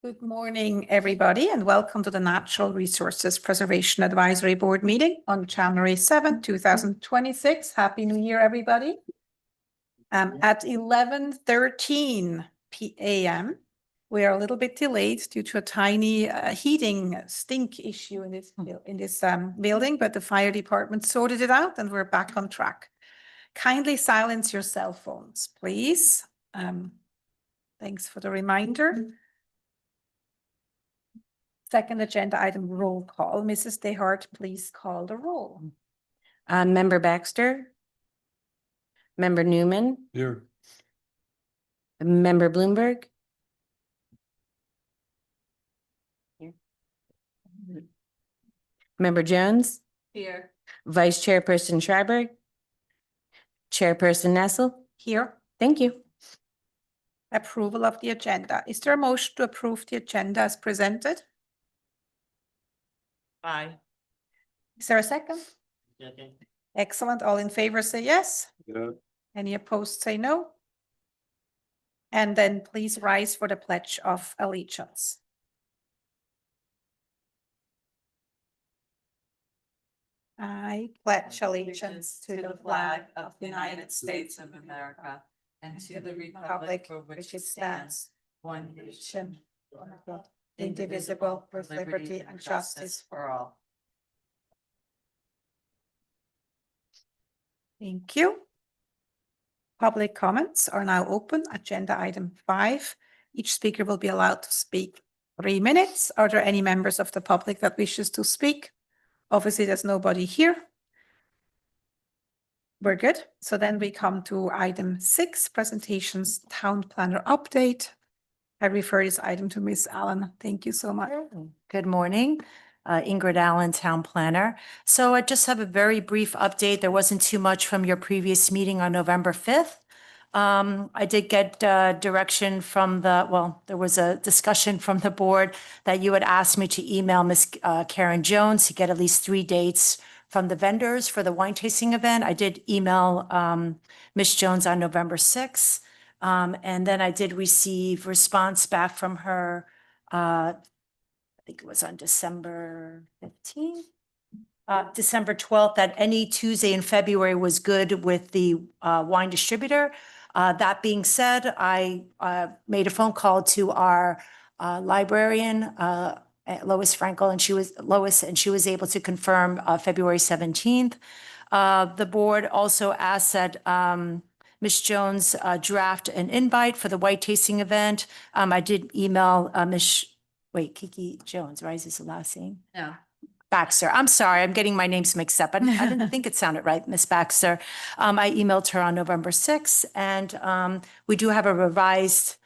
Good morning, everybody, and welcome to the Natural Resources Preservation Advisory Board meeting on January 7th, 2026. Happy New Year, everybody. At 11:13 a.m., we are a little bit delayed due to a tiny heating stink issue in this building, but the fire department sorted it out and we're back on track. Kindly silence your cell phones, please. Thanks for the reminder. Second agenda item, roll call. Mrs. DeHart, please call the roll. Member Baxter. Member Newman. Here. Member Bloomberg. Here. Member Jones. Here. Vice Chairperson Schreiber. Chairperson Nessel. Here. Thank you. Approval of the agenda. Is there a motion to approve the agenda as presented? Aye. Is there a second? Okay. Excellent. All in favor say yes. Yeah. Any opposed say no. And then please rise for the Pledge of Allegiance. I pledge allegiance to the flag of the United States of America and to the republic for which it stands, one nation, under God, indivisible, with liberty and justice for all. Thank you. Public comments are now open. Agenda item 5. Each speaker will be allowed to speak 3 minutes. Are there any members of the public that wishes to speak? Obviously, there's nobody here. We're good. So then we come to item 6, presentations, town planner update. I refer this item to Ms. Allen. Thank you so much. Good morning, Ingrid Allen, Town Planner. So I just have a very brief update. There wasn't too much from your previous meeting on November 5th. I did get direction from there was a discussion from the board that you had asked me to email Ms. Karen Jones to get at least 3 dates from the vendors for the wine tasting event. I did email Ms. Jones on November 6th. And then I did receive response back from her, I think it was on December 15th, December 12th, that any Tuesday in February was good with the wine distributor. That being said, I made a phone call to our librarian, Lois Frankel, and she was able to confirm February 17th. The board also asked that Ms. Jones draft an invite for the white tasting event. I did email Kiki Jones, right? Is this the last name? No. Baxter. I'm sorry, I'm getting my names mixed up. I didn't think it sounded right, Miss Baxter. I emailed her on November 6th, and we do have a revised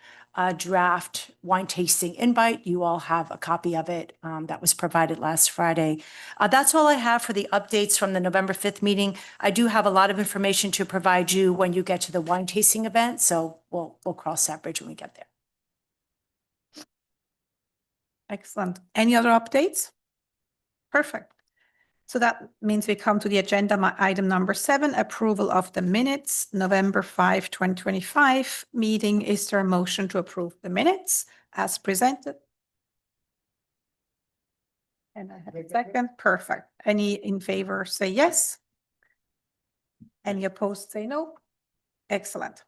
draft wine tasting invite. You all have a copy of it that was provided last Friday. That's all I have for the updates from the November 5th meeting. I do have a lot of information to provide you when you get to the wine tasting event, so we'll cross that bridge when we get there. Excellent. Any other updates? Perfect. So that means we come to the agenda item number 7, approval of the minutes, November 5, 2025 meeting. Is there a motion to approve the minutes as presented? And I have a second. Perfect. Any in favor say yes. Any opposed say no. Excellent.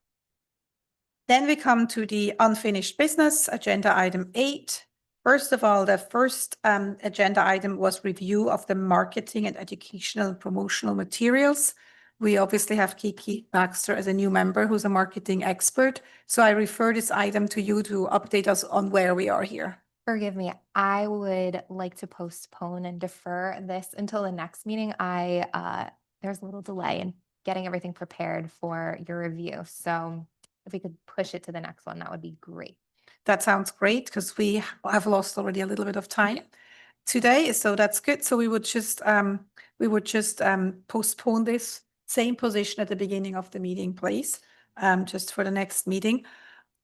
Then we come to the unfinished business, agenda item 8. First of all, the first agenda item was review of the marketing and educational and promotional materials. We obviously have Kiki Baxter as a new member who's a marketing expert. So I refer this item to you to update us on where we are here. Forgive me, I would like to postpone and defer this until the next meeting. There's a little delay in getting everything prepared for your review. So if we could push it to the next one, that would be great. That sounds great because we have lost already a little bit of time today. So that's good. So we would just postpone this same position at the beginning of the meeting, please, just for the next meeting.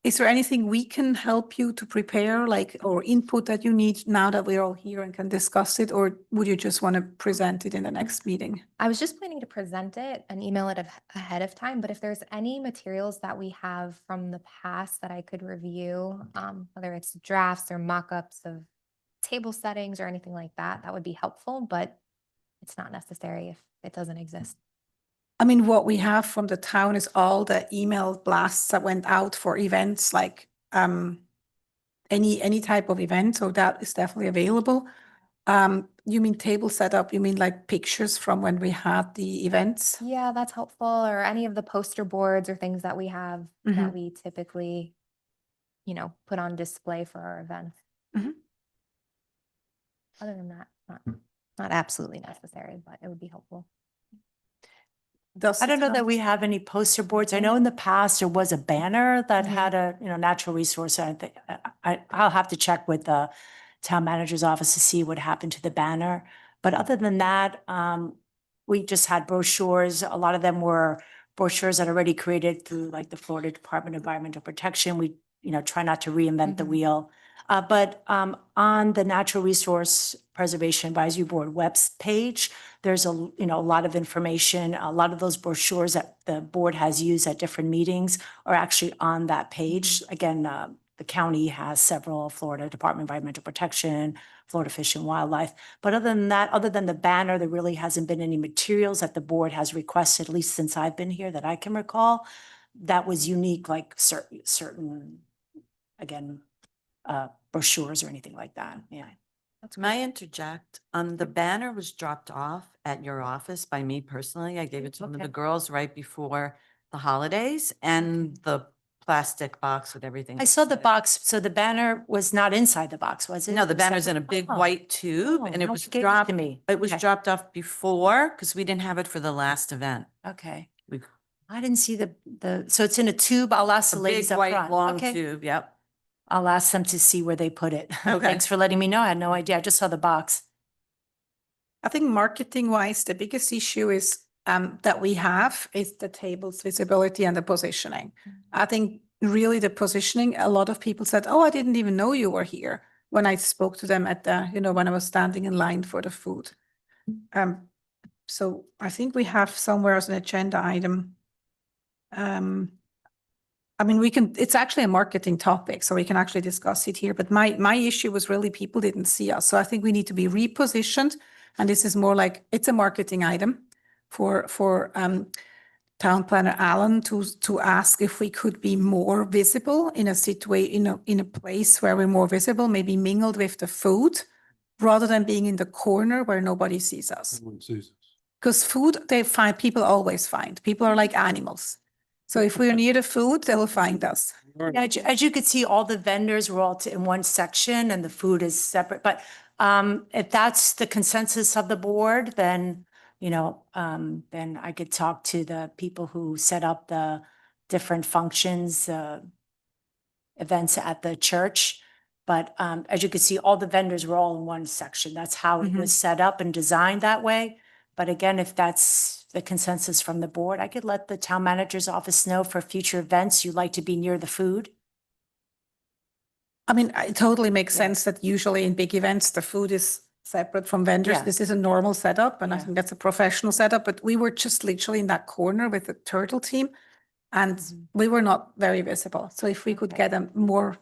Is there anything we can help you to prepare, like, or input that you need now that we're all here and can discuss it? Or would you just want to present it in the next meeting? I was just planning to present it and email it ahead of time, but if there's any materials that we have from the past that I could review, whether it's drafts or mock-ups of table settings or anything like that, that would be helpful, but it's not necessary if it doesn't exist. I mean, what we have from the town is all the email blasts that went out for events, like any type of event. So that is definitely available. You mean table setup? You mean like pictures from when we had the events? Yeah, that's helpful, or any of the poster boards or things that we have that we typically, put on display for our events. Mhm. Other than that, not absolutely necessary, but it would be helpful. Does I the don't know town- that we have any poster boards. I know in the past there was a banner that had a, natural resource. I think I'll have to check with the town manager's office to see what happened to the banner. But other than that, we just had brochures. A lot of them were brochures that are already created through like the Florida Department of Environmental Protection. We, try not to reinvent the Mhm. wheel. But on the Natural Resource Preservation Advisory Board web page, there's a lot of information. A lot of those brochures that the board has used at different meetings are actually on that page. Again, the county has several: Florida Department of Environmental Protection, Florida Fish and Wildlife. But other than that, other than the banner, there really hasn't been any materials that the board has requested, at least since I've been here, that I can recall, that was unique, like certain, again, brochures or anything like that. Yeah. May I interject? The banner was dropped off at your office by me personally. I gave it to one of Okay. the girls right before the holidays, and the plastic box with everything. I saw the inside. box, so the banner was not inside the box, was it? No, the It was banner's in a separate? big Oh. white tube, Oh, and it no, was you gave it to dropped. me. It was Okay. dropped off before because we didn't have it for the last event. Okay. We- I didn't see so it's in a tube. I'll ask A the big ladies up white front. long Okay. tube. Yep. I'll ask them to see where they put it. Okay. Thanks for letting me know. I had no idea. I just saw the box. I think marketing wise, the biggest issue is that we have is the table's visibility and the positioning. I think really the positioning, a lot of people said, oh, I didn't even know you were here when I spoke to them at the, when I was standing in line for the food. So I think we have somewhere as an agenda item. I mean, it's actually a marketing topic, so we can actually discuss it here. But my issue was really people didn't see us. So I think we need to be repositioned. And this is more like, it's a marketing item for Town Planner Allen to ask if we could be more visible in a situation, in a place where we're more visible, maybe mingled with the food, rather than being in the corner where nobody sees us. Everyone sees us. Because food, people always find. People are like animals. So if we're near the food, they will find us. Yeah, as you could see, all the vendors were all in one section and the food is separate. But if that's the consensus of the board, then, then I could talk to the people who set up the different functions, events at the church. But as you could see, all the vendors were all in one section. That's how it was set up and designed that way. But again, if that's the consensus from the board, I could let the town manager's office know for future events you'd like to be near the food. I mean, it totally makes Yeah. sense that usually in big events, the food is separate from vendors. Yeah. This is a normal setup, and I Yeah. think that's a professional setup. But we were just literally in that corner with the turtle team, and we were not very visible. So if we could Okay. get a more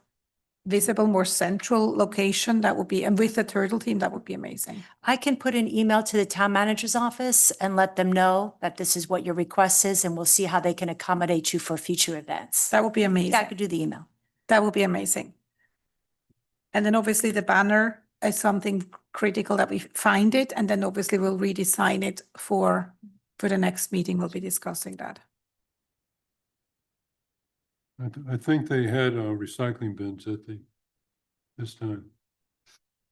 visible, more central location, that would be, and with the turtle team, that would be amazing. I can put an email to the town manager's office and let them know that this is what your request is, and we'll see how they can accommodate you for future events. That would be amazing. Yeah, I could do the email. That would be amazing. And then obviously the banner is something critical that we find it, and then obviously we'll redesign it for the next meeting. We'll be discussing that. I think they had recycling bins this time.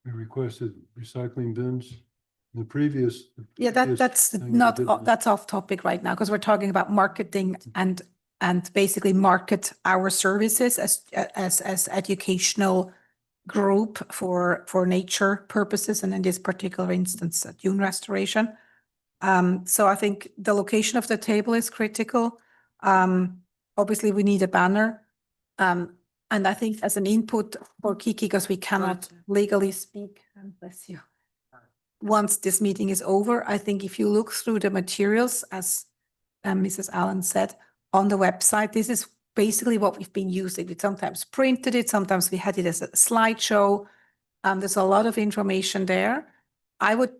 We requested recycling bins. The previous. Yeah, that's thing we not, did that's off topic right now, because we're talking about marketing and basically market our services as educational group for nature purposes, and in this particular instance, dune restoration. So I think the location of the table is critical. Obviously, we need a banner. And I think as an input for Kiki, because we cannot legally speak, and bless you. Once this meeting is over, I think if you look through the materials, as Mrs. Allen said, on the website, this is basically what we've been using. We sometimes printed it, sometimes we had it as a slideshow. There's a lot of information there. I would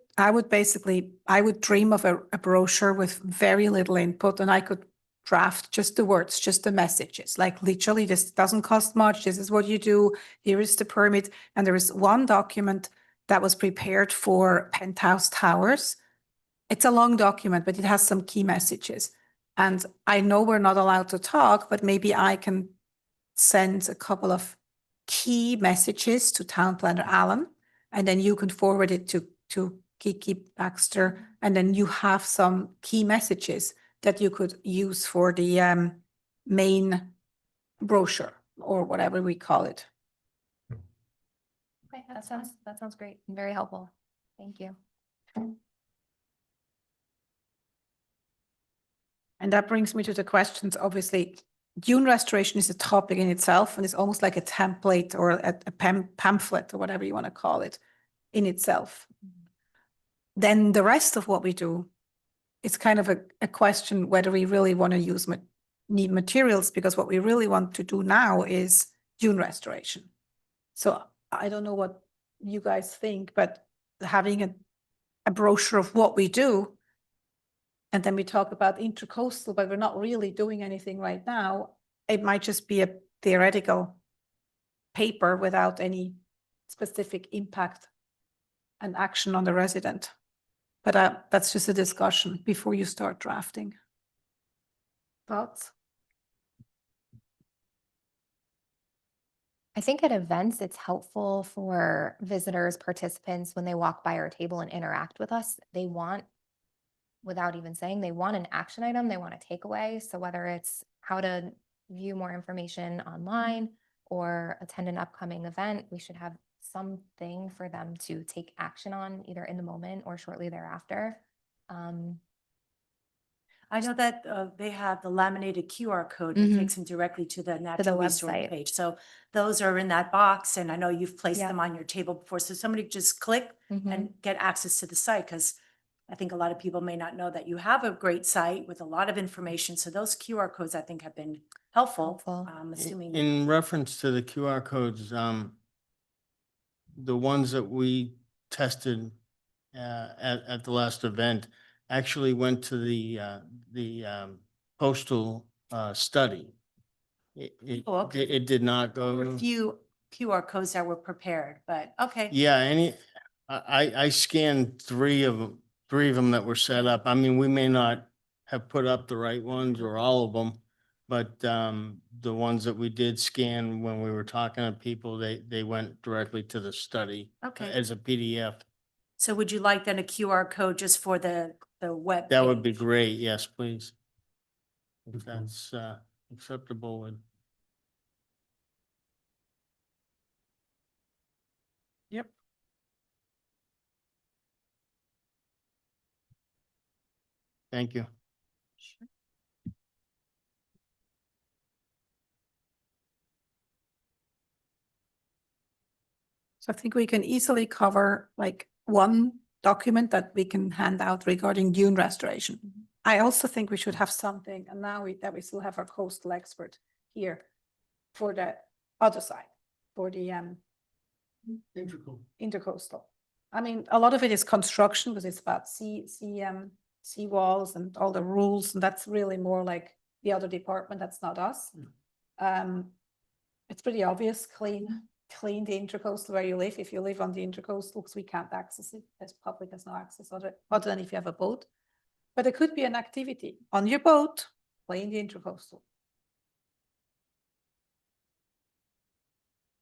dream of a brochure with very little input, and I could draft just the words, just the messages, like literally this doesn't cost much. This is what you do. Here is the permit. And there is one document that was prepared for Penthouse Towers. It's a long document, but it has some key messages. And I know we're not allowed to talk, but maybe I can send a couple of key messages to Town Planner Allen, and then you can forward it to Kiki Baxter, and then you have some key messages that you could use for the main brochure or whatever we call it. Okay, that sounds great and very helpful. Thank you. And that brings me to the questions. Obviously, dune restoration is a topic in itself, and it's almost like a template or a pamphlet or whatever you want to call it in itself. Then the rest of what we do, it's kind of a question whether we really want to use need materials, because what we really want to do now is dune restoration. So I don't know what you guys think, but having a brochure of what we do, and then we talk about intercoastal, but we're not really doing anything right now. It might just be a theoretical paper without any specific impact and action on the resident. But that's just a discussion before you start drafting. Thoughts? I think at events, it's helpful for visitors, participants, when they walk by our table and interact with us, they want, without even saying, they want an action item, they want a takeaway. So whether it's how to view more information online or attend an upcoming event, we should have something for them to take action on either in the moment or shortly thereafter. I know that they have the laminated QR code that Mhm. takes them directly to the natural resource website. page. So those are in that box, and I know you've placed Yeah. them on your table before. So somebody just click Mhm. and get access to the site, because I think a lot of people may not know that you have a great site with a lot of information. So those QR codes, I think, have been helpful. Helpful. I'm assuming. In reference to the QR codes, the ones that we tested at the last event actually went to the postal study. Oh, okay. It did not There were a go. few QR codes that were prepared, but okay. Yeah, I scanned three of them that were set up. I mean, we may not have put up the right ones or all of them, but the ones that we did scan when we were talking to people, they went directly to the study Okay. as a PDF. So would you like then a QR code just for the web? That would be page? great. Yes, please. If that's acceptable with. Yep. Thank you. So I think we can easily cover like one document that we can hand out regarding dune restoration. I also think we should have something, and now that we still have our coastal expert here for the other side, for the intercoastal. I mean, a lot of it is construction because it's about sea walls and all the rules, and that's really more like the other department. That's not us. It's pretty obvious. Clean the intercoastal where you live. If you live on the intercoastal, because we can't access it, as public has no access other than if you have a boat. But it could be an activity on your boat, clean the intercoastal.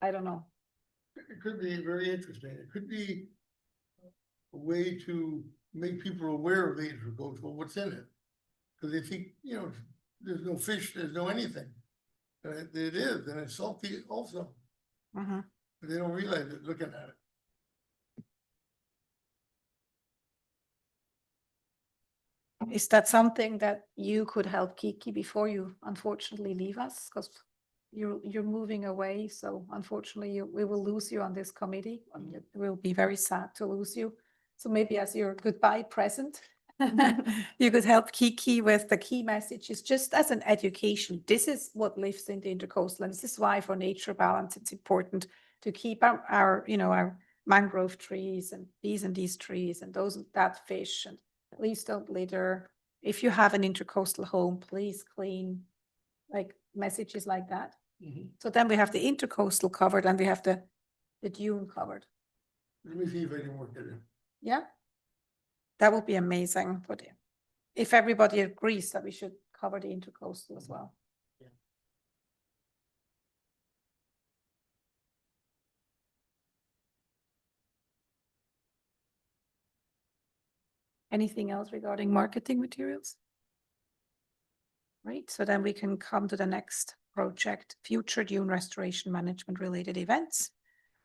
I don't know. It could be very interesting. It could be a way to make people aware of the intercoastal, what's in it. Because they think, there's no fish, there's no anything. It is, and it's salty also. Mhm. But they don't realize it looking at it. Is that something that you could help Kiki before you unfortunately leave us? Because you're moving away, so unfortunately we will lose you on this committee. It will be very sad to lose you. So maybe as your goodbye present, you could help Kiki with the key messages, just as an education. This is what lives in the intercoastal, and this is why for nature balance, it's important to keep our our mangrove trees and these trees and that fish, and please don't litter. If you have an intercoastal home, please clean, like messages like that. So then we have the intercoastal covered and we have the dune covered. Let me see if I can work that in. Yeah. That would be amazing. But if everybody agrees that we should cover the intercoastal as well. Anything else regarding marketing materials? Right, so then we can come to the next project, future dune restoration management related events.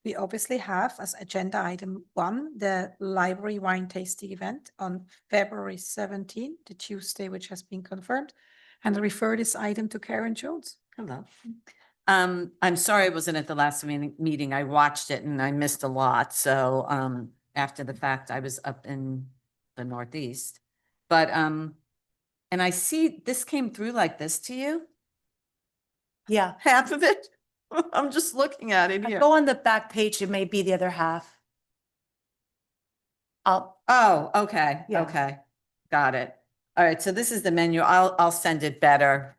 We obviously have as agenda item 1, the library wine tasting event on February 17, the Tuesday, which has been confirmed. And I refer this item to Karen Jones. Hello. I'm sorry I wasn't at the last meeting. I watched it and I missed a lot. So, after the fact, I was up in the Northeast. But, and I see this came through like this to you, Yeah. half of it. I'm just looking at it here. Go on the back page, it may be the other half. Oh, okay, Yeah. okay. Got it. All right, so this is the menu. I'll send it better.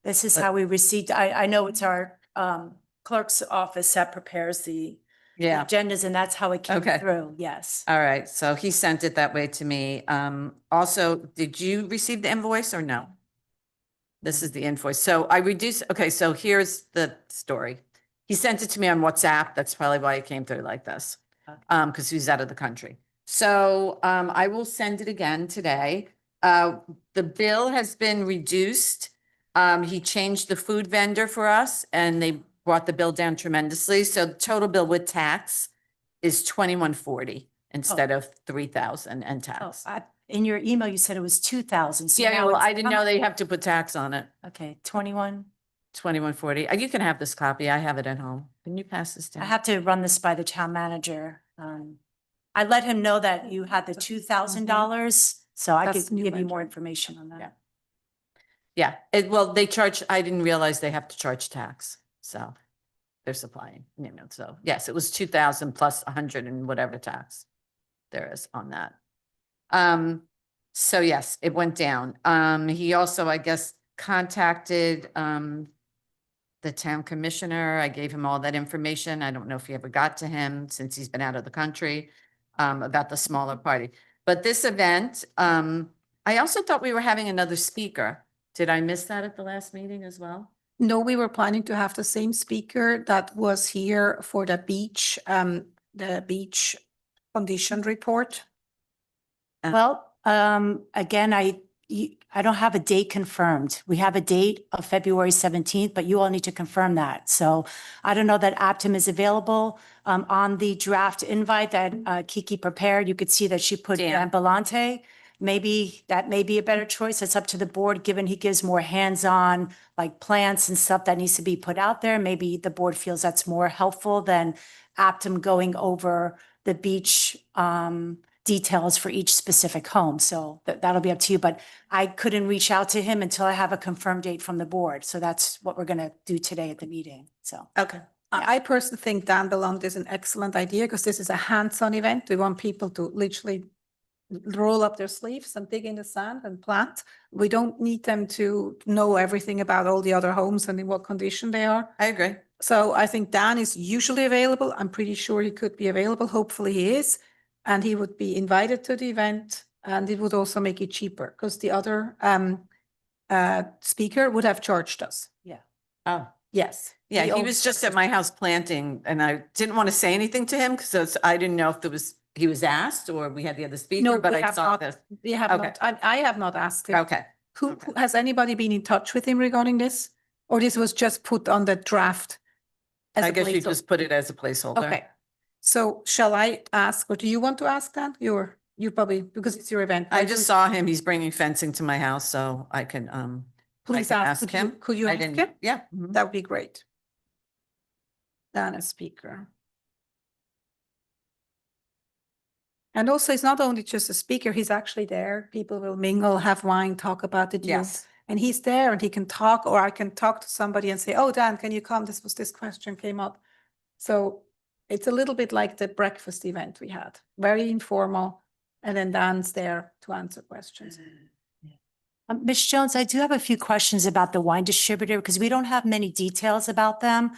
This is But- how we received, I know it's our clerk's office that prepares the Yeah. agendas, and that's how it came Okay. through, yes. All right, so he sent it that way to me. Also, did you receive the invoice or no? This is the invoice. So I reduced, okay, so here's the story. He sent it to me on WhatsApp. That's probably why it came through like this. Because he's out of the country. So I will send it again today. The bill has been reduced. He changed the food vendor for us and they brought the bill down tremendously. So the total bill with tax is $21.40 instead of $3,000 and Oh, tax. in your email, you said it was 2,000. So Yeah, now well, it's I didn't know they have to put tax on it. Okay, 21. $21.40. You can have this copy. I have it at home. Can you pass this I down? have to run this by the town manager. I let him know that you had the $2,000, so I That's could new give you vendor. more information on that. Yeah, well, they charge, I didn't realize they have to charge tax, so they're supplying, so yes, it was 2,000 plus 100 and whatever tax there is on that. So yes, it went down. He also, I guess, contacted, the town commissioner. I gave him all that information. I don't know if he ever got to him since he's been out of the country, about the smaller party. But this event, I also thought we were having another speaker. Did I miss that at the last meeting as well? No, we were planning to have the same speaker that was here for the beach condition report. Well, again, I don't have a date confirmed. We have a date of February 17th, but you all need to confirm that. So I don't know that Aptum is available. On the draft invite that Kiki prepared, you could see that she put Dan. Dan Belante. Maybe that may be a better choice. It's up to the board, given he gives more hands-on, like plants and stuff that needs to be put out there. Maybe the board feels that's more helpful than Aptum going over the beach details for each specific home. So that'll be up to you, but I couldn't reach out to him until I have a confirmed date from the board. So that's what we're going to do today at the meeting. So. Okay. I personally think Dan Belland is an excellent idea because this is a hands-on event. We want people to literally roll up their sleeves and dig in the sand and plant. We don't need them to know everything about all the other homes and in what condition they are. I agree. So I think Dan is usually available. I'm pretty sure he could be available. Hopefully he is. And he would be invited to the event and it would also make it cheaper because the other speaker would have charged us. Oh, Yes. yeah, he owns was just at Texas. my house planting and I didn't want to say anything to him because I didn't know if he was asked or we had the other speaker, No, but we I have saw not. this. We have Okay. not, I have not asked him. Okay. Who Okay. has anybody been in touch with him regarding this? Or this was just put on the draft? as I a guess you placeholder? just put it as a placeholder. Okay. So shall I ask, or do you want to ask that? You probably, because it's your event. I right? just saw him. He's bringing fencing to my house, so I can please can ask, ask him. could you I ask didn't, him? yeah. mhm. That would be great. Dan as speaker. And also, it's not only just a speaker, he's actually there. People will mingle, have wine, talk about the deal. Yes. And he's there and he can talk, or I can talk to somebody and say, oh, Dan, can you come? This question came up. So it's a little bit like the breakfast event we had, very informal. And then Dan's there to answer questions. Ms. Jones, I do have a few questions about the wine distributor because we don't have many details about them.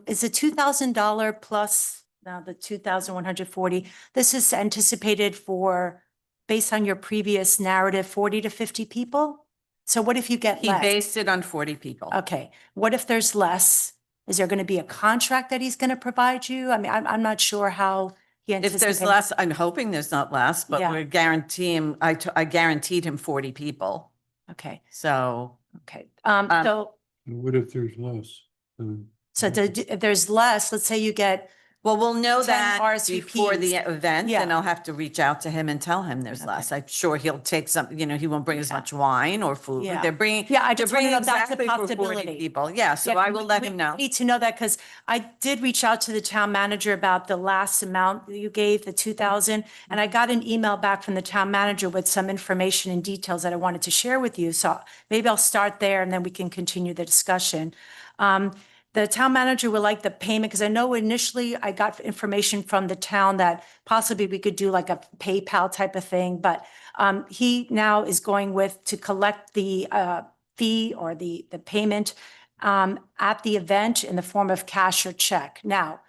Is the $2,000 plus now the 2,140, this is anticipated for, based on your previous narrative, 40 to 50 people? So what if you get He less? based it on 40 people. Okay, what if there's less? Is there going to be a contract that he's going to provide you? I mean, I'm not sure how he If anticipates. there's less, I'm hoping there's not less, but Yeah. we're guaranteeing, I guaranteed him 40 people. Okay, So okay. Um, So, What if there's less? if there's less, let's say you get, well, we'll know 10 that before the RSVPs. event, Yeah. and I'll have to reach out to him and tell him there's Okay. less. I'm sure he'll take some, he won't bring as Yeah. much wine or food. Yeah. They're bringing, Yeah, I they're just want to bringing know if that's a exactly for 40 possibility. people. Yeah, so Yeah, I will let him know. Need to know that because I did reach out to the town manager about the last amount that you gave, the 2,000, and I got an email back from the town manager with some information and details that I wanted to share with you. So maybe I'll start there and then we can continue the discussion. The town manager would like the payment, because I know initially I got information from the town that possibly we could do like a PayPal type of thing, but he now is going to collect the fee or the payment at the event in the form of cash or check. Now,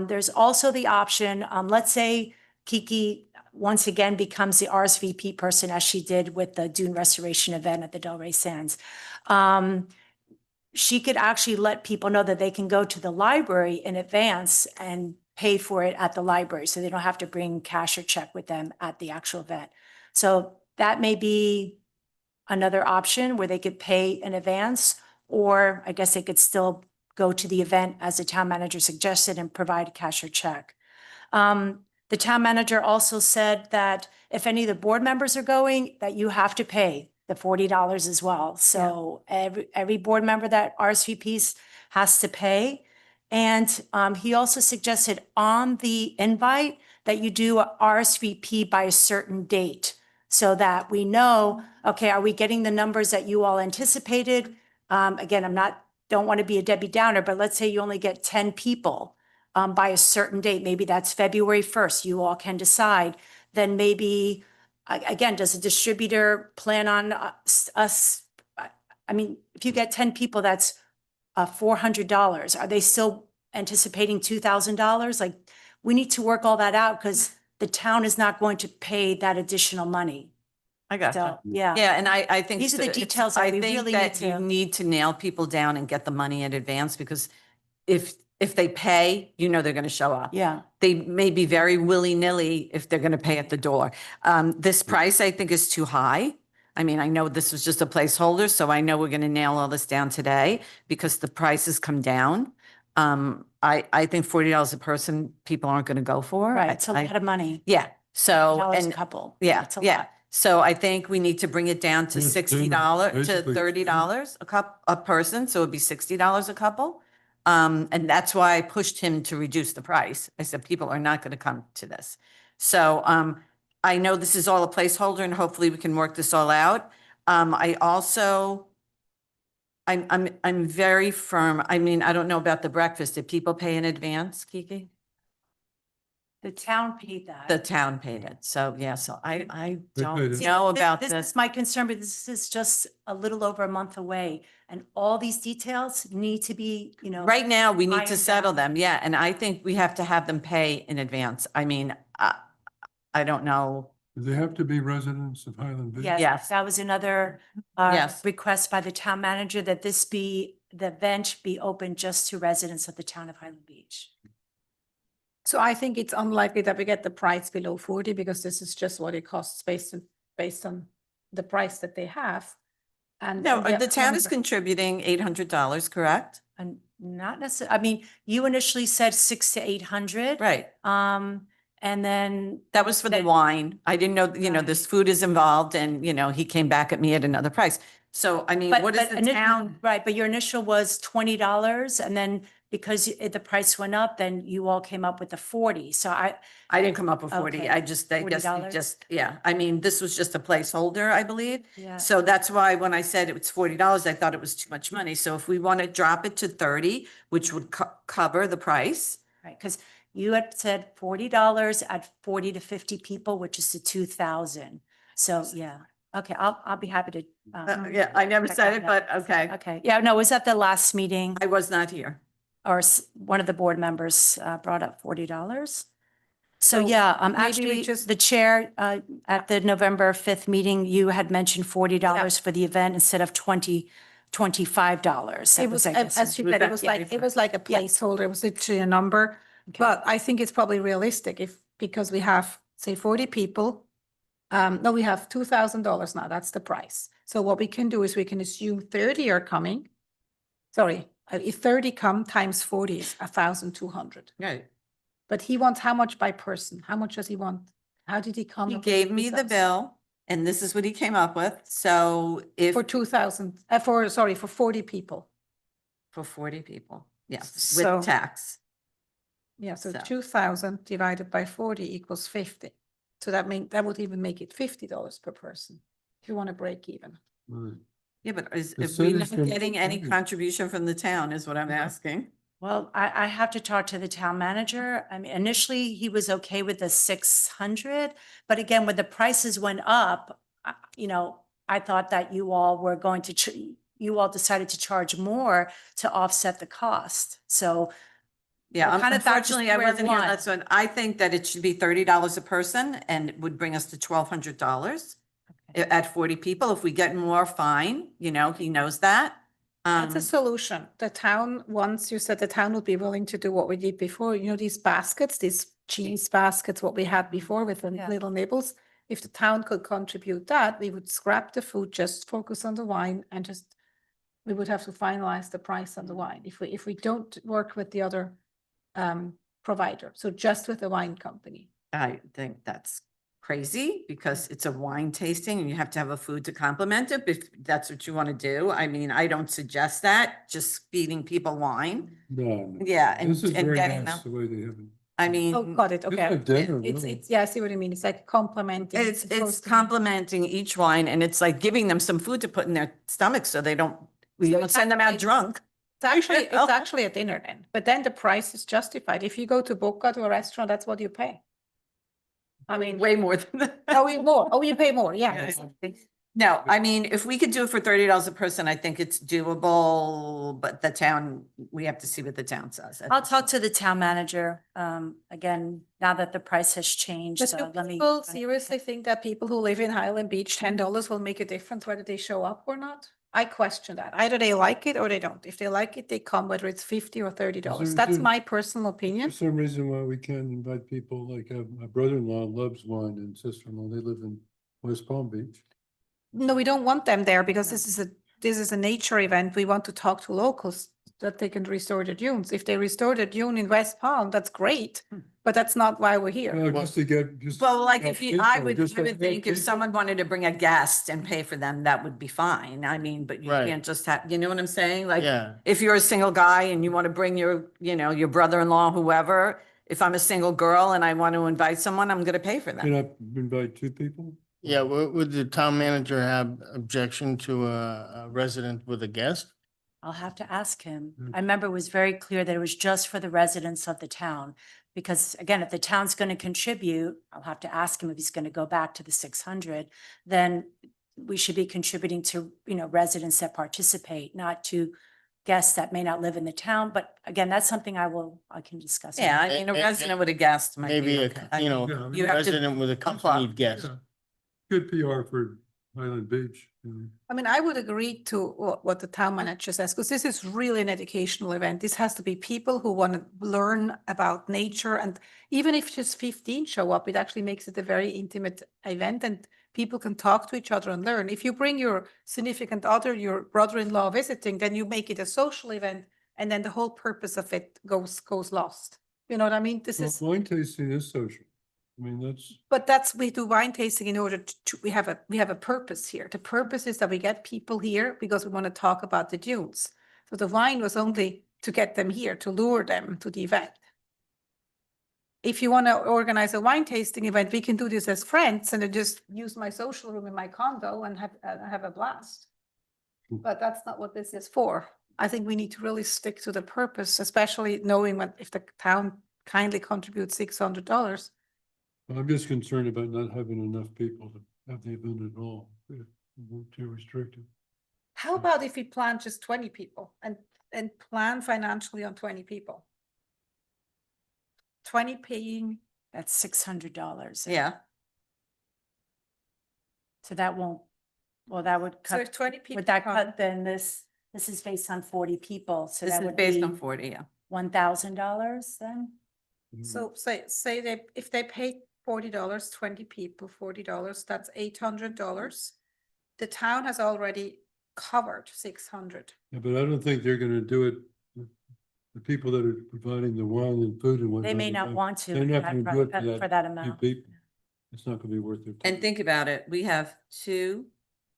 there's also the option, let's say Kiki once again becomes the RSVP person as she did with the dune restoration event at the Delray Sands. She could actually let people know that they can go to the library in advance and pay for it at the library. So they don't have to bring cash or check with them at the actual event. So that may be another option where they could pay in advance, or I guess they could still go to the event as the town manager suggested and provide cash or check. The town manager also said that if any of the board members are going, that you have to pay the $40 as well. So every board member that RSVPs has to pay. And he also suggested on the invite that you do a RSVP by a certain date so that we know, okay, are we getting the numbers that you all anticipated? Again, don't want to be a Debbie Downer, but let's say you only get 10 people by a certain date. Maybe that's February 1st. You all can decide. Then maybe, again, does a distributor plan on us? I mean, if you get 10 people, that's $400. Are they still anticipating $2,000? Like, we need to work all that out because the town is not going to pay that additional money. I got So, yeah. Yeah, and I think. These are the it's- details that I we think really that need you to- need to nail people down and get the money in advance, because if they pay, they're going to show up. Yeah. They may be very willy-nilly if they're going to pay at the door. This price, I think, is too high. I mean, I know this was just a placeholder, so I know we're going to nail all this down today because the prices come down. I think $40 a person, people aren't going to go for. Right. It's a I- lot of money. Yeah, so, Dollars a and, couple. yeah, It's a yeah. lot. So I think we need to bring it down to Yes, $60 to basically. $30 a person, so it'd be $60 a couple. And that's why I pushed him to reduce the price. I said, people are not going to come to this. So, I know this is all a placeholder and hopefully we can work this all out. I also, I'm very firm. I mean, I don't know about the breakfast. Did people pay in advance, Kiki? The town paid that. The town paid it. So, yeah, so I They don't paid it. know about This this. is my concern, but this is just a little over a month away. And all these details need to be, Right now, we need to ironed settle out. them, yeah, and I think we have to have them pay in advance. I mean, I don't know. Do they have to be residents of Highland Beach? Yes, Yes. that was another Yes. request by the town manager that the event be open just to residents of the town of Highland Beach. So I think it's unlikely that we get the price below 40 because this is just what it costs based on the price that they have. And No, yeah, the town is remember- contributing $800, correct? And not necessarily, I mean, you initially said 600 to 800. Right, And then, that was for the That- wine. I didn't know, Right. this food is involved and, he came back at me at another price. So I mean, But, what is but the ini- town? right, but your initial was $20 and then because the price went up, then you all came up with the 40. So I didn't come up with 40. Okay, I guess we $40? just, yeah. I mean, this was just a placeholder, I believe. yeah. So that's why when I said it was $40, I thought it was too much money. So if we want to drop it to 30, which would cover the price. Right, because you had said $40 at 40 to 50 people, which is the 2,000. So, yeah, okay, I'll be happy to. Yeah, I never check said on it, that. but okay. Okay, yeah, no, it was at the last meeting I was not here. or one of the board members brought up $40. So, So yeah, maybe we actually, just- the chair at the November 5th meeting, you had mentioned $40 for the event instead of $25. It That was, I guess, as you said, it was like a Yeah. placeholder, it was literally a number. Okay. But I think it's probably realistic because we have, say, 40 people. No, we have $2,000 now, that's the price. So what we can do is we can assume 30 are coming. Sorry, if 30 come times 40 is 1,200. Right. But he wants how much by person? How much does he want? How did he come? He up with gave me the 2,000? bill and this is what he came up with. So if For 2,000, for 40 people. for 40 people, yes, So- with tax. Yeah, so So- 2,000 divided by 40 equals 50. So that would even make it $50 per person, if you want to break even. Right. Yeah, but The if we're not city's gonna- getting any contribution from the town is what I'm Yeah. asking. Well, I have to talk to the town manager. I mean, initially he was okay with the 600, but again, when the prices went up, I thought that you all were going to, you all decided to charge more to offset the cost. So Yeah, We're kind of back to unfortunately, I square wasn't here. one. That's what, I think that it should be $30 a person and it would bring us to $1,200 at 40 people. If we get more, fine, he knows that. That's a solution. The town, once you said the town would be willing to do what we did before, these baskets, these cheese baskets, what we had before with the Yeah. little nibbles. If the town could contribute that, we would scrap the food, just focus on the wine and we would have to finalize the price on the wine. If we don't work with the other provider, so just with the wine company. I think that's crazy because it's a wine tasting and you have to have a food to complement it, if that's what you want to do. I mean, I don't suggest that, just feeding people wine. No. Yeah, and This is and very getting nice them, the way they have it. I Oh, mean, got it, It's okay. like dinner, It's, really. yeah, I see what you mean. It's like complimenting. it's complementing each wine and it's like giving them some food to put in their stomachs so we So don't it's send them out actually- drunk. It's actually a dinner then, but then the price is justified. If you go to Boca to a restaurant, that's what you pay. I mean, Way more than that. you pay more, yeah. No, I mean, if we could do it for $30 a person, I think it's doable, but the town, we have to see what the town says. I'll talk to the town manager, again, now that the price has changed, But so do let me. people seriously think that people who live in Highland Beach, $10 will make a difference whether they show up or not? I question that. Either they like it or they don't. If they like it, they come, whether it's $50 or $30. there- That's there- my personal For opinion. some reason why we can't invite people, like my brother-in-law loves wine and sister-in-law, they live in West Palm Beach. No, we don't want them there because this is a nature event. We want to talk to locals that they can restore the dunes. If they restore the dune in West Palm, that's great, but that's not why we're here. Just to get, just. Well, like if you, I people, would, just I to would think get if people. someone wanted to bring a guest and pay for them, that would be fine. I mean, but you Right. can't just have, you know what I'm saying? Like, Yeah, if you're a single guy and you want to bring your brother-in-law, whoever, if I'm a single girl and I want to invite someone, I'm gonna pay for them. Can I invite two people? yeah, would the town manager have objection to a resident with a guest? I'll have to ask him. Mm. I remember it was very clear that it was just for the residents of the town. Because again, if the town's going to contribute, I'll have to ask him if he's going to go back to the 600, then we should be contributing to, residents that participate, not to guests that may not live in the town. But again, that's something I can discuss. with Yeah, him. I mean, a Eh, eh, resident with a guest might Maybe be a, okay. I mean, Yeah, I mean, you have to resident with a unplug. accompanied guest. Yeah. Good PR for Highland Beach. I mean, I would agree to what the town manager says, because this is really an educational event. This has to be people who want to learn about nature. And even if just 15 show up, it actually makes it a very intimate event and people can talk to each other and learn. If you bring your significant other, your brother-in-law visiting, then you make it a social event and then the whole purpose of it goes lost. You know what I mean? This Well, is, wine tasting is social. I mean, that's, But we do wine tasting in order we have a purpose here. The purpose is that we get people here because we want to talk about the dunes. So the wine was only to get them here, to lure them to the event. If you want to organize a wine tasting event, we can do this as friends and then just use my social room in my condo and have a blast. But that's not what this is for. I think we need to really stick to the purpose, especially knowing if the town kindly contributes $600. I'm just concerned about not having enough people to have the event at all. If we're too restricted. How about if we plan just 20 people and plan financially on 20 people? 20 paying, That's $600. Yeah, So that won't, well, that would so if cut, 20 people. would that come- cut then this is based on 40 people, so this that is would based be on 40, yeah. $1,000 then? So say if they pay $40, 20 people, $40, that's $800. The town has already covered 600. Yeah, but I don't think they're gonna do it. The people that are providing the wine and food and whatnot. They may not want to. They're not gonna do it for that few amount. people. It's not gonna be worth their time. And think about it, we have 2,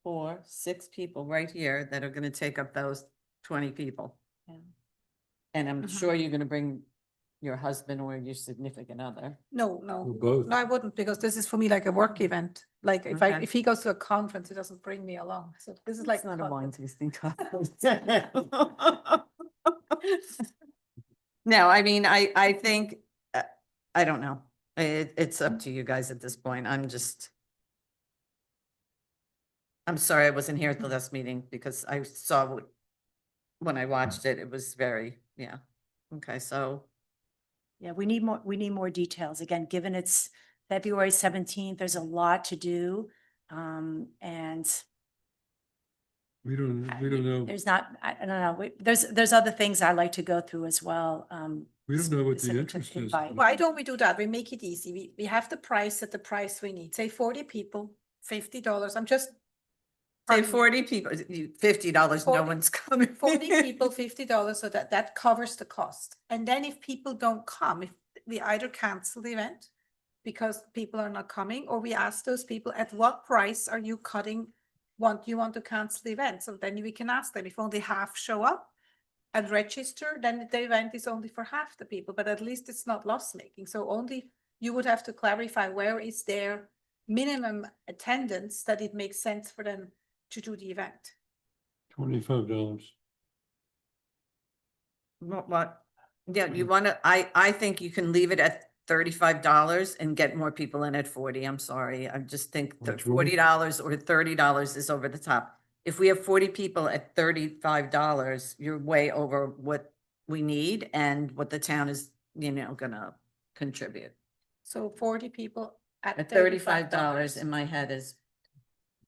4, 6 people right here that are gonna take up those 20 people. Yeah. And I'm Mhm. sure you're gonna bring your husband or your significant other. No, Or no, both. no, I wouldn't, because this is for me like a work event. Like Okay. if he goes to a conference, he doesn't bring me along. So this is like. It's not a co- wine tasting conference. No, I mean, I think, I don't know. It's up to you guys at this point. I'm sorry I wasn't here at the last meeting because I saw when I watched it, it was very, yeah. Okay, so, Yeah, we need more details. Again, given it's February 17th, there's a lot to do. And We don't know, there's not, I don't know, there's other things I like to go through as well. we don't know what the specific to interest is. invite. Why don't we do that? We make it easy. We have the price at the price we need. Say 40 people, $50. I'm just. say Pardon me. 40 people, $50, no 40 one's coming. 40 people, $50, so that covers the cost. And then if people don't come, if we either cancel the event because people are not coming, or we ask those people, at what price are you cutting? You want to cancel the event? So then we can ask them, if only half show up and register, then the event is only for half the people, but at least it's not loss making. So only you would have to clarify where is their minimum attendance that it makes sense for them to do the event. $25. What? Yeah, you wanna, I think you can leave it at $35 and get more people in at 40. I'm sorry. I just think that Which one? $40 or $30 is over the top. If we have 40 people at $35, you're way over what we need and what the town is, gonna contribute. So 40 people At at $35 in my head is,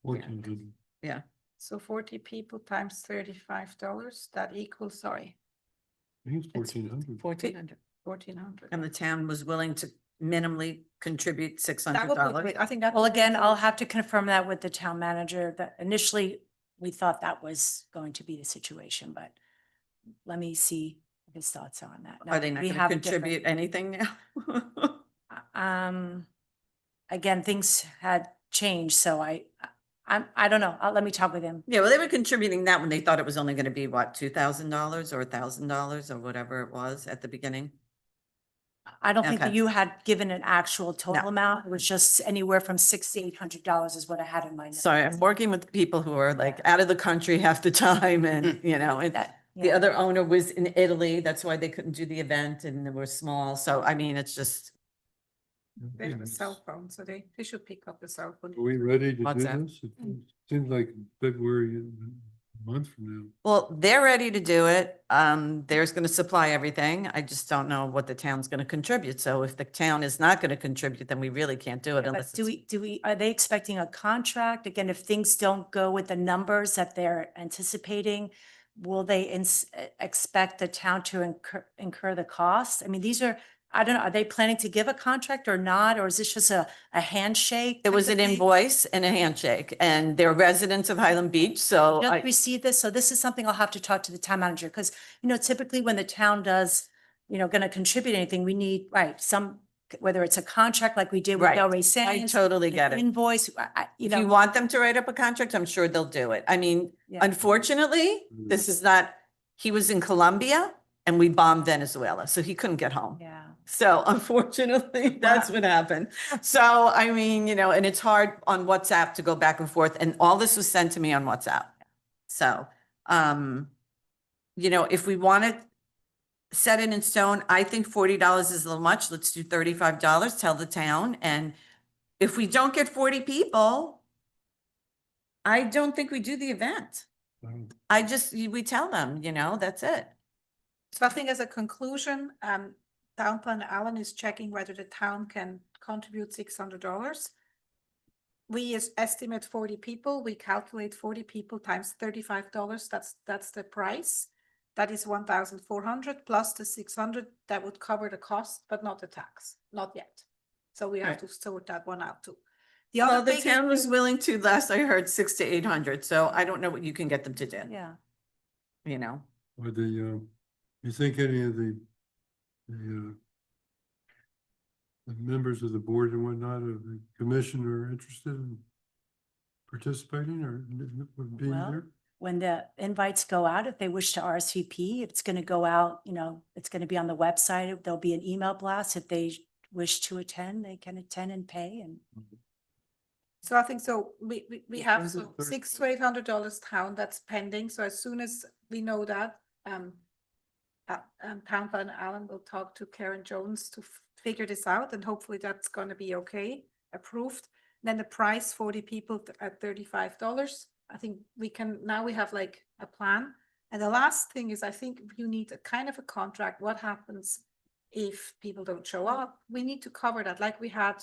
1,400. So 40 people times $35, that equals, sorry, I think it's 1,400. 1,400. 1,400. And the town was willing to minimally contribute That would be $600. great. I think that. Well, again, I'll have to confirm that with the town manager, that initially we thought that was going to be the situation, but let me see his thoughts on that. Are they not We gonna have a different- contribute anything now? Again, things had changed, so I don't know. Let me talk with him. Yeah, well, they were contributing that when they thought it was only gonna be what, $2,000 or $1,000 or whatever it was at the beginning. I don't think that Okay. you had given an actual total amount. It was just anywhere from $600 to $800 is what I had in mind. Sorry, I'm working with people who are like out of the country half the time and, and the Yeah. other owner was in Italy. That's why they couldn't do the event and they were small. So I mean, it's just, They have a cell phone, so they should pick up the cell phone. Are we ready to do WhatsApp. this? It seems like February, a month from now. well, they're ready to do it. There's gonna supply everything. I just don't know what the town's gonna contribute. So if the town is not gonna contribute, then we really can't do it But unless do it's. are they expecting a contract? Again, if things don't go with the numbers that they're anticipating, will they expect the town to incur the costs? I mean, I don't know, are they planning to give a contract or not? Or is this just a handshake? There was type an of thing? invoice and a handshake and they're residents of Highland Beach. So Just I, received this, so this is something I'll have to talk to the town manager, because, typically when the town does, going to contribute anything, we need, right, some whether it's a contract like we did with Right. Delray I Sands. totally an get it. Invoice, you If you know, want them to write up a contract, I'm sure they'll do it. I mean, Yeah. unfortunately, this is not, he was in Colombia and we bombed Venezuela, so he couldn't get home. yeah. So unfortunately, that's what happened. So, I mean, you know, and it's hard on WhatsApp to go back and forth, and all this was sent to me on WhatsApp. So, you know, if we want to set it in stone, I think $40 is a little much. Let's do $35, tell the town. And if we don't get 40 people, I don't think we do the event. We tell them, you know, that's it. So I think as a conclusion, Town Planner Allen is checking whether the town can contribute $600. We estimate 40 people, we calculate 40 people times $35, that's the price. That is 1,400 plus the 600, that would cover the cost, but not the tax, not yet. So we have Right. to sort that one out too. The Well, other the big town was issue- willing to, last I heard, 600 to 800, so I don't know what you can get them to do, Yeah. you know? Or you think any of the members of the board and whatnot of the commission are interested in participating or being Well, there? When the invites go out, if they wish to RSVP, it's going to go out, you know, it's going to be on the website. There'll be an email blast. If they wish to attend, they can attend and pay and. So I think so, we have Is it so thirty? $600 to $800 town that's pending, so as soon as we know that, Town Planner Allen will talk to Karen Jones to figure this out, and hopefully that's gonna be okay, approved. Then the price, 40 people at $35. I think now we have like a plan. And the last thing is, I think you need a kind of a contract. What happens if people don't show up? We need to cover that, like we had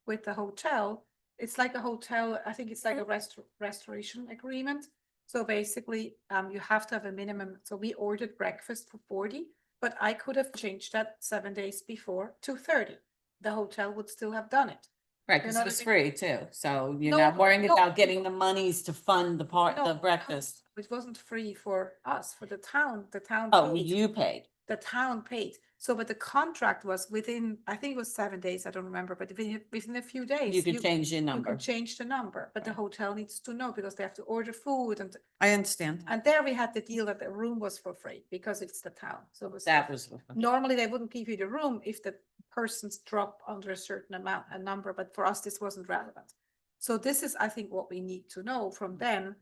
with the hotel. It's like a hotel, I think it's like a restoration agreement. So basically, you have to have a minimum. So we ordered breakfast for 40, but I could have changed that 7 days before to 30. The hotel would still have done it. Right, You because know it what was I free too, so you're No, not worrying no. about getting the monies to fund the No, breakfast. It wasn't free for us, for the town. The town. Oh, paid. you paid. The town paid. So, but the contract was within, I think it was 7 days, I don't remember, but within a few days. You could change your You number. can change the number, but the hotel needs to know because they have to order food I understand. and there we had the deal that the room was for free because it's the town. So it was. That was. Normally, they wouldn't give you the room if the persons drop under a certain amount, a number, but for us, this wasn't relevant. So this is, I think, what we need to know from them.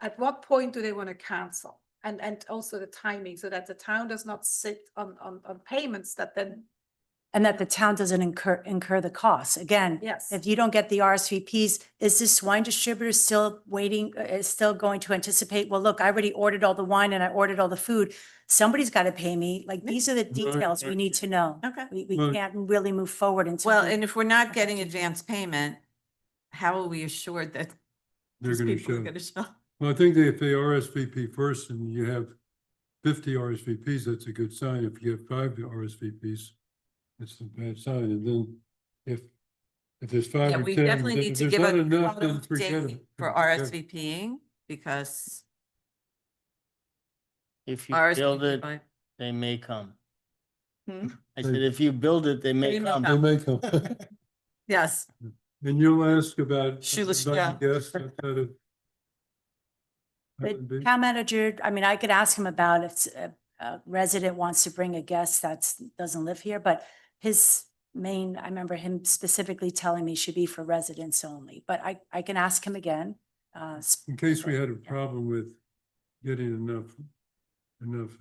At what point do they want to cancel? And also the timing, so that the town does not sit on payments that then, And that the town doesn't incur the costs. Again, yes. if you don't get the RSVPs, is this wine distributor still waiting, is still going to anticipate, well, look, I already ordered all the wine and I ordered all the food. Somebody's got to pay me. Like, these are the details we need to know. Okay. We Right. can't really move forward until. Well, we- and if we're not getting advance payment, how are we assured that They're these gonna people are show. gonna show? Well, I think that if they RSVP first and you have 50 RSVPs, that's a good sign. If you have 5 RSVPs, it's a bad sign. And then if there's 5 Yeah, or we 10, definitely then need if to there's give not a enough, then cutoff forget date it. for RSVPing, because If you build it, RSVP. they may come. Hmm? I said, if you build it, they may They may come. They may come. Yes, And you'll ask about. Shoeless inviting Joe. guests outside of Highland The Beach. town manager, I mean, I could ask him about if a resident wants to bring a guest that doesn't live here, but his main, I remember him specifically telling me should be for residents only, but I can ask him again. In case we had a problem with getting enough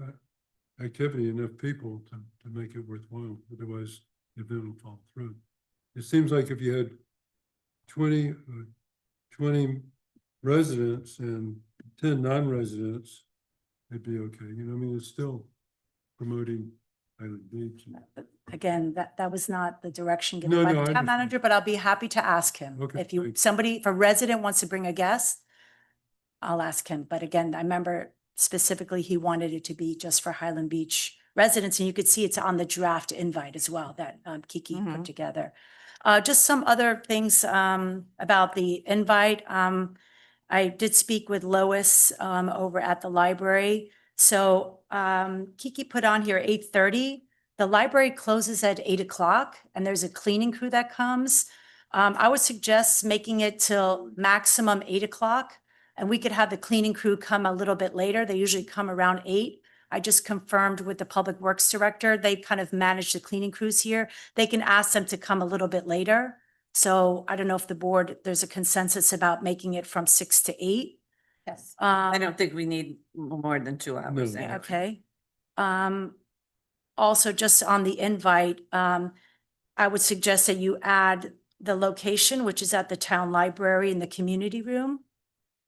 activity, enough people to make it worthwhile, otherwise the event will fall through. It seems like if you had 20 residents and 10 non-residents, it'd be okay. You know, I mean, it's still promoting Highland Beach. Again, that was not the direction No, given by no, the I town understand. manager, but I'll be happy to ask him. Okay, If you, thanks. if a resident wants to bring a guest, I'll ask him. But again, I remember specifically he wanted it to be just for Highland Beach residents. And you could see it's on the draft invite as well that Kiki put Mhm. together. Just some other things about the invite. I did speak with Lois over at the library. So Kiki put on here 8:30. The library closes at 8 o'clock and there's a cleaning crew that comes. I would suggest making it till maximum 8 o'clock. And we could have the cleaning crew come a little bit later. They usually come around 8. I just confirmed with the Public Works Director. They kind of manage the cleaning crews here. They can ask them to come a little bit later. So I don't know if the board, there's a consensus about making it from 6 to 8. Yes. I don't think we need more than 2 hours. No. anyway. Okay. Also, just on the invite, I would suggest that you add the location, which is at the town library in the community room,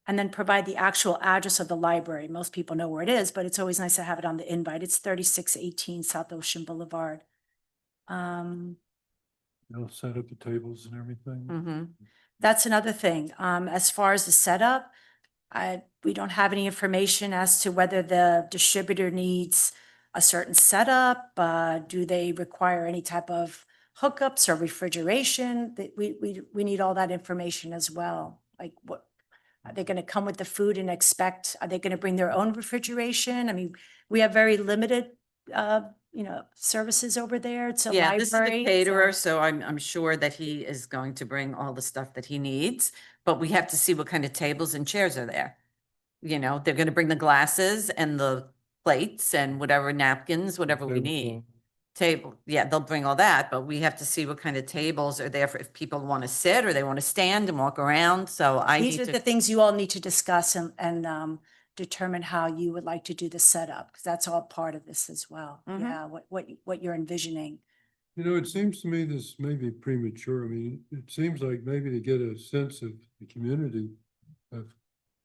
and then provide the actual address of the library. Most people know where it is, but it's always nice to have it on the invite. It's 3618 South Ocean Boulevard. They'll set up the tables and everything. Mhm. That's another thing. As far as the setup, we don't have any information as to whether the distributor needs a certain setup. Do they require any type of hookups or refrigeration? We need all that information as well. Like what, are they going to come with the food and expect, are they going to bring their own refrigeration? I mean, we have very limited, services over there. It's a Yeah, this is the library. caterer, so I'm sure that he is going to bring all the stuff that he needs, but we have to see what kind of tables and chairs are there. You know, they're gonna bring the glasses and the plates and whatever napkins, whatever we need. Table, yeah, they'll bring all that, but we have to see what kind of tables are there for if people want to sit or they want to stand and walk around, so I These need are to. the things you all need to discuss and determine how you would like to do the setup, because that's all part of this as well. Mhm. Yeah, what you're envisioning. You know, it seems to me this may be premature. I mean, it seems like maybe to get a sense of the community of,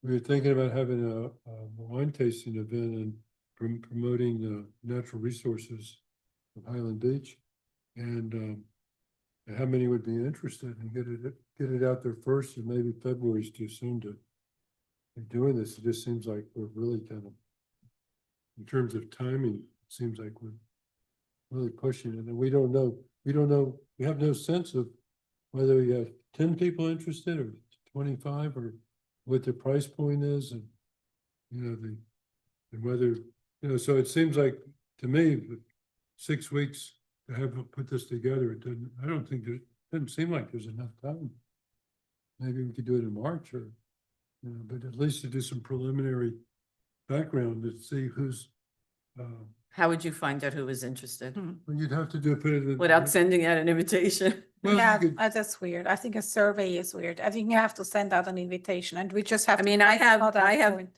we were thinking about having a wine tasting event and promoting the natural resources of Highland Beach. And how many would be interested and get it out there first, and maybe February is too soon to be doing this. It just seems like we're really kind of, in terms of timing, it seems like we're really pushing it, and we don't know, we have no sense of whether we have 10 people interested or 25, or what the price point is, and, and whether, so it seems like, to me, 6 weeks to have put this together, I don't think doesn't seem like there's enough time. Maybe we could do it in March, or, but at least to do some preliminary background to see who's, How would you find out who was interested? well, you'd have to put it in. Without sending out an invitation? Well, you Yeah, could- that's weird. I think a survey is weird. I think you have to send out an invitation, and we just have. I to mean, I find out that I have point.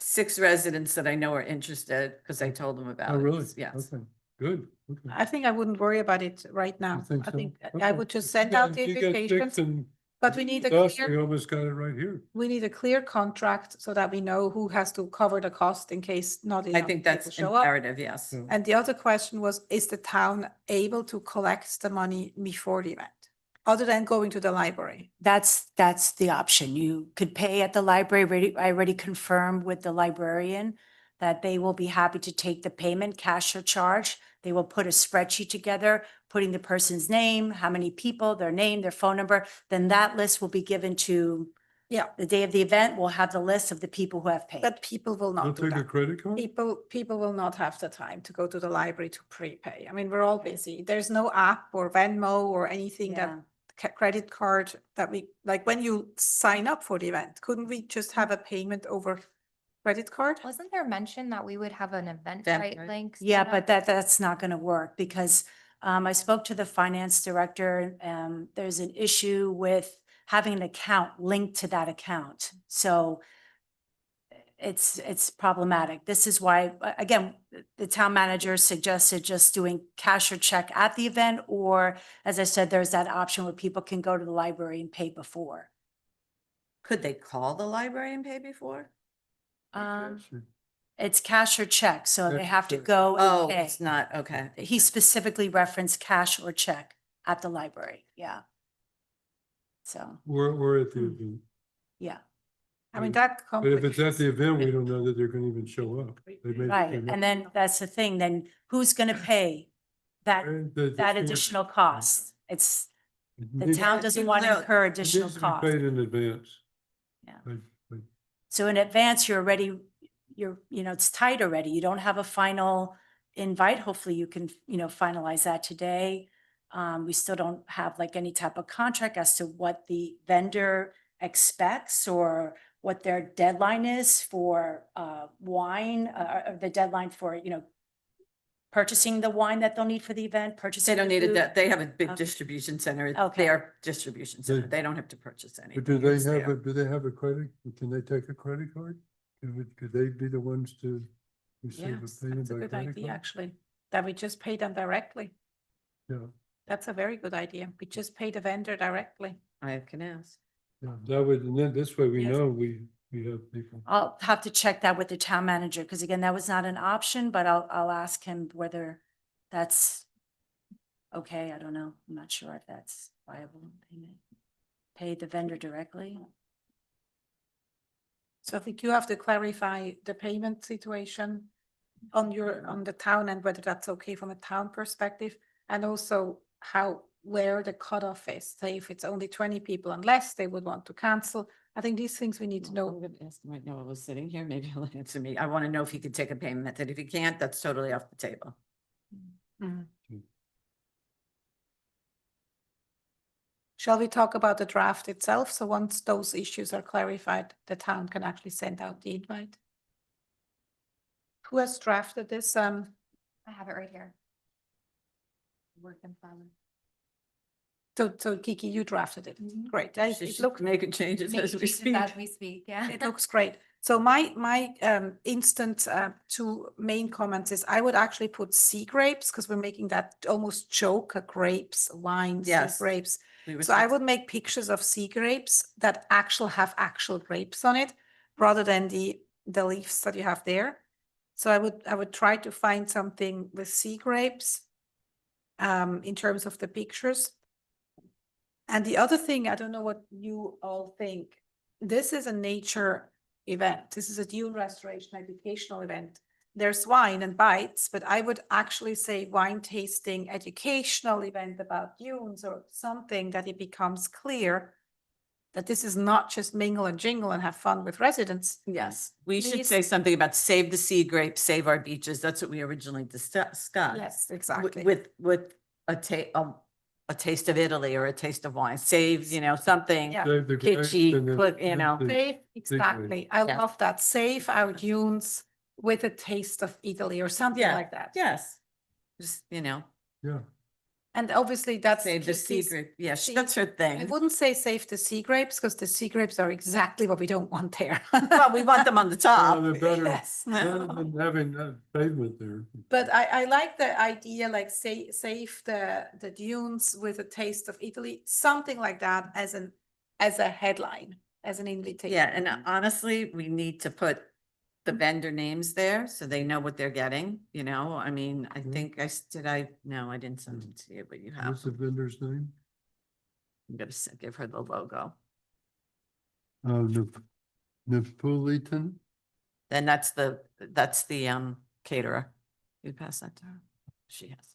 6 residents that I know are interested because I told them about Oh, it. really? Yes. Okay, good. Okay. I think I wouldn't worry about it right now. think I so? think I Okay. would just If send you out got- the if you got invitation, 6 and but we need a us, clear. we almost got it right here. We need a clear contract so that we know who has to cover the cost in case not I enough think people that's show up. imperative, yes. Yeah. And the other question was, is the town able to collect the money before the event, other than going to the library? That's the option. You could pay at the library. I already confirmed with the librarian that they will be happy to take the payment, cash or charge. They will put a spreadsheet together, putting the person's name, how many people, their name, their phone number. Then that list will be given to, Yeah. the day of the event, we'll have the list of the people who have paid. But people will They'll not do take a that. credit card? People will not have the time to go to the library to prepay. I mean, we're all busy. There's no app or Venmo or anything that Yeah. credit card that we, like when you sign up for the event, couldn't we just have a payment over credit card? Wasn't there mention that we would have an Eventbrite Eventbrite. link? Yeah, set but up? that's not going to work because I spoke to the finance director. There's an issue with having an account linked to that account. So it's problematic. This is why, again, the town manager suggested just doing cash or check at the event, or as I said, there's that option where people can go to the library and pay before. Could they call the library and pay before? It's cash or check, so they Cash or have to check. go Oh, and pay. it's not, okay. He specifically referenced cash or check at the library, yeah. So, We're at the Hmm. event. yeah, I mean, that. But if it's at complicates- the event, we don't know that they're gonna even show up. They may- right, they may- and then that's the thing, then who's gonna pay that, that additional cost? It's, the town doesn't want to Well, incur It additional needs to be cost. paid in advance. Yeah. Like, So in advance, you're already, it's tight already. You don't have a final invite. Hopefully you can, finalize that today. We still don't have like any type of contract as to what the vendor expects or what their deadline is for wine, or the deadline for, purchasing the wine that they'll need for the event, They purchasing. don't the need it, food. that they have a big Okay. distribution center. It's Okay. their distribution center. They- They don't have to purchase anything. But do they It's have there. do they have a credit? Can they take a credit card? Could they be the ones to receive a Yes, payment that's a by good credit idea, card? actually, that we just pay them directly. Yeah, That's a very good idea. We just pay the vendor directly. I can ask. yeah, that would, and then this way we Yes. know we have people. I'll have to check that with the town manager, because again, that was not an option, but I'll ask him whether that's okay. I don't know. I'm not sure if that's viable payment. Pay the vendor directly. So I think you have to clarify the payment situation on the town and whether that's okay from a town perspective, and also where the cutoff is. Say if it's only 20 people and less, they would want to cancel. I think these things we need to I'm know. gonna ask him right now. I was sitting here. Maybe he'll answer me. I want to know if he could take a payment method. If he can't, that's totally off the table. Mhm. Shall we talk about the draft itself? So once those issues are clarified, the town can actually send out the invite. Who has drafted this? I have it right here. Work in progress. So Kiki, you drafted it. Mhm. Great. She It should looks make changes Make as we changes speak. As we speak, yeah. It looks great. So my instant two main comments is I would actually put sea grapes because we're making that almost joke, grapes, wine, sea Yes. grapes. We were So I supposed- would make pictures of sea grapes that have actual grapes on it rather than the leaves that you have there. So I would try to find something with sea grapes in terms of the pictures. And the other thing, I don't know what you all think. This is a nature event. This is a dune restoration educational event. There's wine and bites, but I would actually say wine tasting educational event about dunes or something that it becomes clear that this is not just mingle and jingle and have fun with residents. Yes, we should Please. say something about save the sea grapes, save our beaches. That's what we originally discussed. Yes, exactly. With a taste of Italy or a taste of wine, save, something Yeah. Save the grapes kitschy, and the- quick, you know. the- Save, exactly. I Yeah. love that. Save our dunes with a taste of Italy or something Yeah, like that. Yes. Just, Yeah, And obviously that's. save the sea Kiki's- grape. Yeah, sea- that's her I thing. wouldn't say save the sea grapes because the sea grapes are exactly what we don't want there. Well, we want them on the top. well, they're better, Yes. better than having that pavement there. But I like the idea, like save the dunes with a taste of Italy, something like that as a headline, as an invitation. Yeah, and honestly, we need to put the vendor names there so they know what they're getting, I mean, I Mhm. think no, I didn't send it to you, but you have. What's the vendor's name? I'm gonna give her the logo. Napolitan? Then that's the caterer. You pass that to her. She has.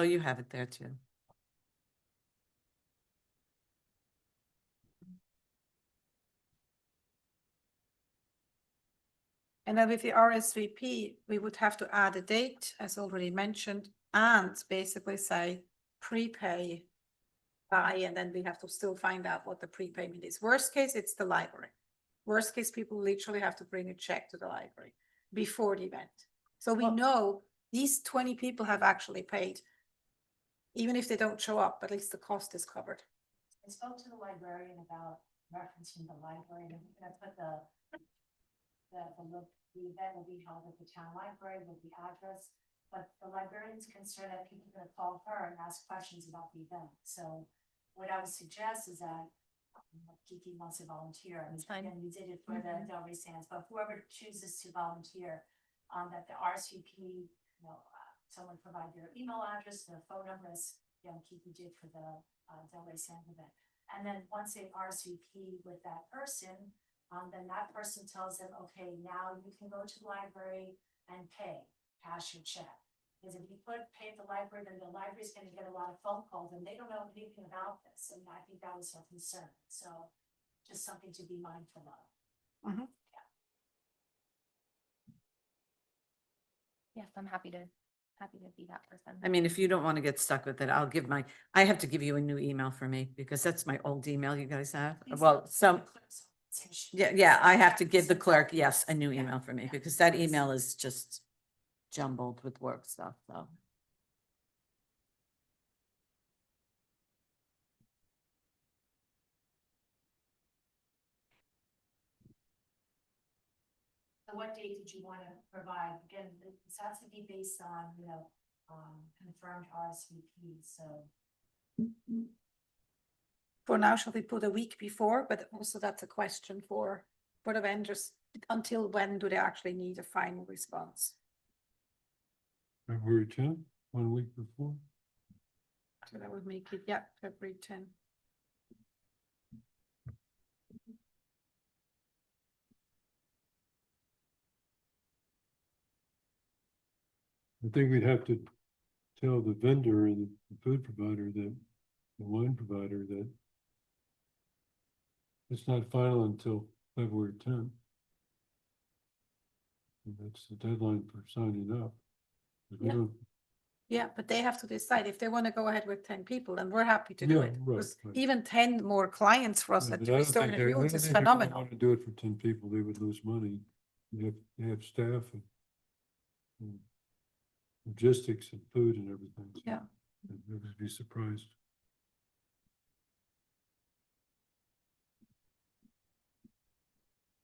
You have it there too. And then with the RSVP, we would have to add a date, as already mentioned, and basically say prepay by, and then we have to still find out what the prepayment is. Worst case, it's the library. Worst case, people literally have to bring a check to the library before the event. So we know these 20 people have actually paid. Even if they don't show up, at least the cost is covered. I spoke to the librarian about referencing the library, and I'm gonna put the event will be held at the town library with the address. But the librarian's concerned that people are gonna call her and ask questions about the event. So what I would suggest is that Kiki wants to volunteer, and fine. again, we did it for the Delray Sands, but whoever chooses to volunteer, that the RSVP, someone provide their email address, their phone number, as Kiki did for the Delray Sands event. And then once they RSVP with that person, then that person tells them, okay, now you can go to the library and cash your check. Because if you pay at the library, then the library's gonna get a lot of phone calls and they don't know anything about this. And I think that was her concern. So just something to be mindful of. Yes, I'm happy to be that person. I mean, if you don't want to get stuck with it, I'll give I have to give you a new email for me because that's my old email you guys have. Well, yeah, I have to give the clerk, yes, a new email for me because that email is just jumbled with work stuff, so. So what date did you want to provide? Again, this has to be based on, confirmed RSVP, so. For now, shall we put a week before? But also that's a question for the vendors. Until when do they actually need a final response? February 10th, 1 week before. So that would make it, yeah, February 10. I think we'd have to tell the vendor and the food provider that, the wine provider that it's not final until February 10th. And that's the deadline for signing up. But we Yeah. don't- Yeah, but they have to decide if they want to go ahead with 10 people, then we're happy to do Yeah, it. right, 'Cause right. even 10 more clients for us Yeah, at but the I don't Restore think they- I don't Reviews is think people phenomenal. Want to do it for 10 people, they would lose money. You have staff and logistics and food and everything. so Yeah. They would be surprised.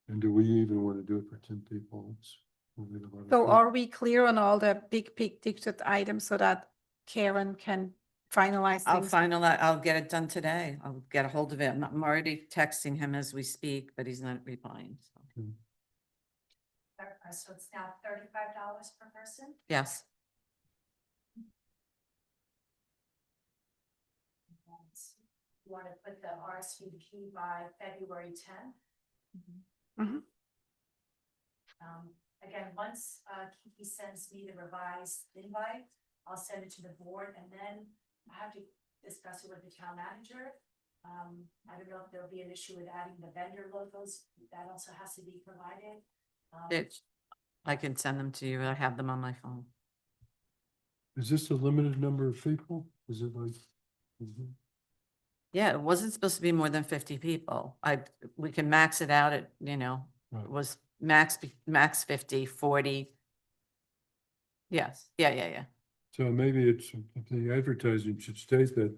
And do we even want to do it for 10 people? So are we clear on all the big ticket items so that Karen can finalize I'll things? I'll get it done today. I'll get a hold of him. I'm already texting him as we speak, but he's not replying, so. So it's now $35 per person? Yes, You want to put the RSVP by February 10th? Mhm. Again, once Kiki sends me the revised invite, I'll send it to the board and then I have to discuss it with the town manager. I don't know if there'll be an issue with adding the vendor logos. That also has to be provided. I can send them to you. I have them on my phone. Is this a limited number of people? Is it like? Yeah, it wasn't supposed to be more than 50 people. We can max it out at, Right. it was max 50, 40. Yes, yeah. So maybe it's, the advertising should state that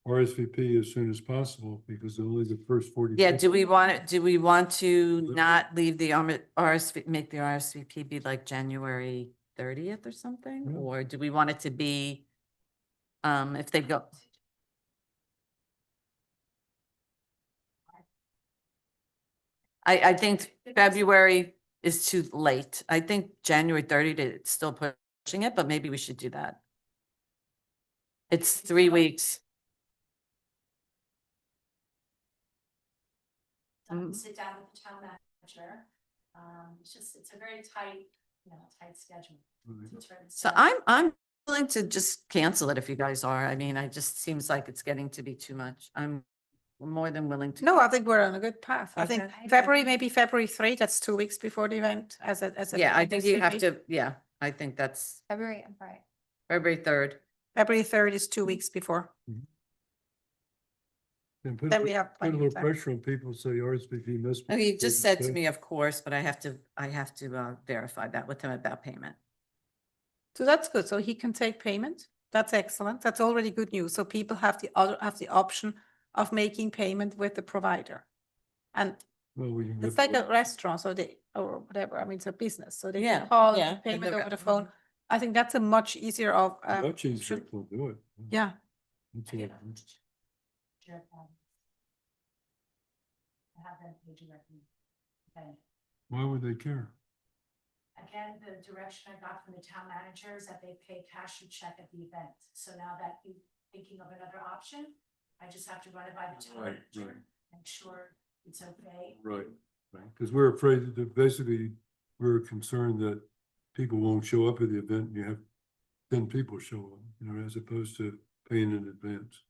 RSVP as soon as possible because only the first 40. Yeah, do we want to Let- not leave the RSVP, make the RSVP be like January 30th or something? Yeah. Or do we want it to be, if they go? I think February is too late. I think January 30th is still pushing it, but maybe we should do that. It's 3 weeks. Mhm. Sit down with the town manager. It's a very tight, tight schedule. Right. So I'm willing to just cancel it if you guys are. I mean, it just seems like it's getting to be too much. I'm more than willing to. No, I think we're on a good path. I think Okay. February, maybe February 3, that's 2 weeks before the event as a. Yeah, I think you have RSVP. to, yeah, I think that's February, I'm sorry. February 3rd. February 3rd is 2 weeks before. And put Then we have a plenty little of time. pressure on people, say RSVP must. Oh, he just said to me, of course, but I have to verify that with him about payment. So that's good. So he can take payment. That's excellent. That's already good news. So people have the option of making payment with the provider. And Well, we can it's get- like a restaurant, so or whatever. I mean, it's a business, so they Yeah, can call yeah, and and payment they're- over the phone. I think that's a much easier of, Much easier should- to do it. yeah. That's I it. have them pay directly. Okay. Why would they care? Again, the direction I got from the town manager is that they pay cash or check at the event. So now that you're thinking of another option, I just have to run it by the town Right, manager. right. Make sure it's okay. Right, right, because we're afraid that basically, we're concerned that people won't show up at the event, and you have 10 people show up, as opposed to paying in advance.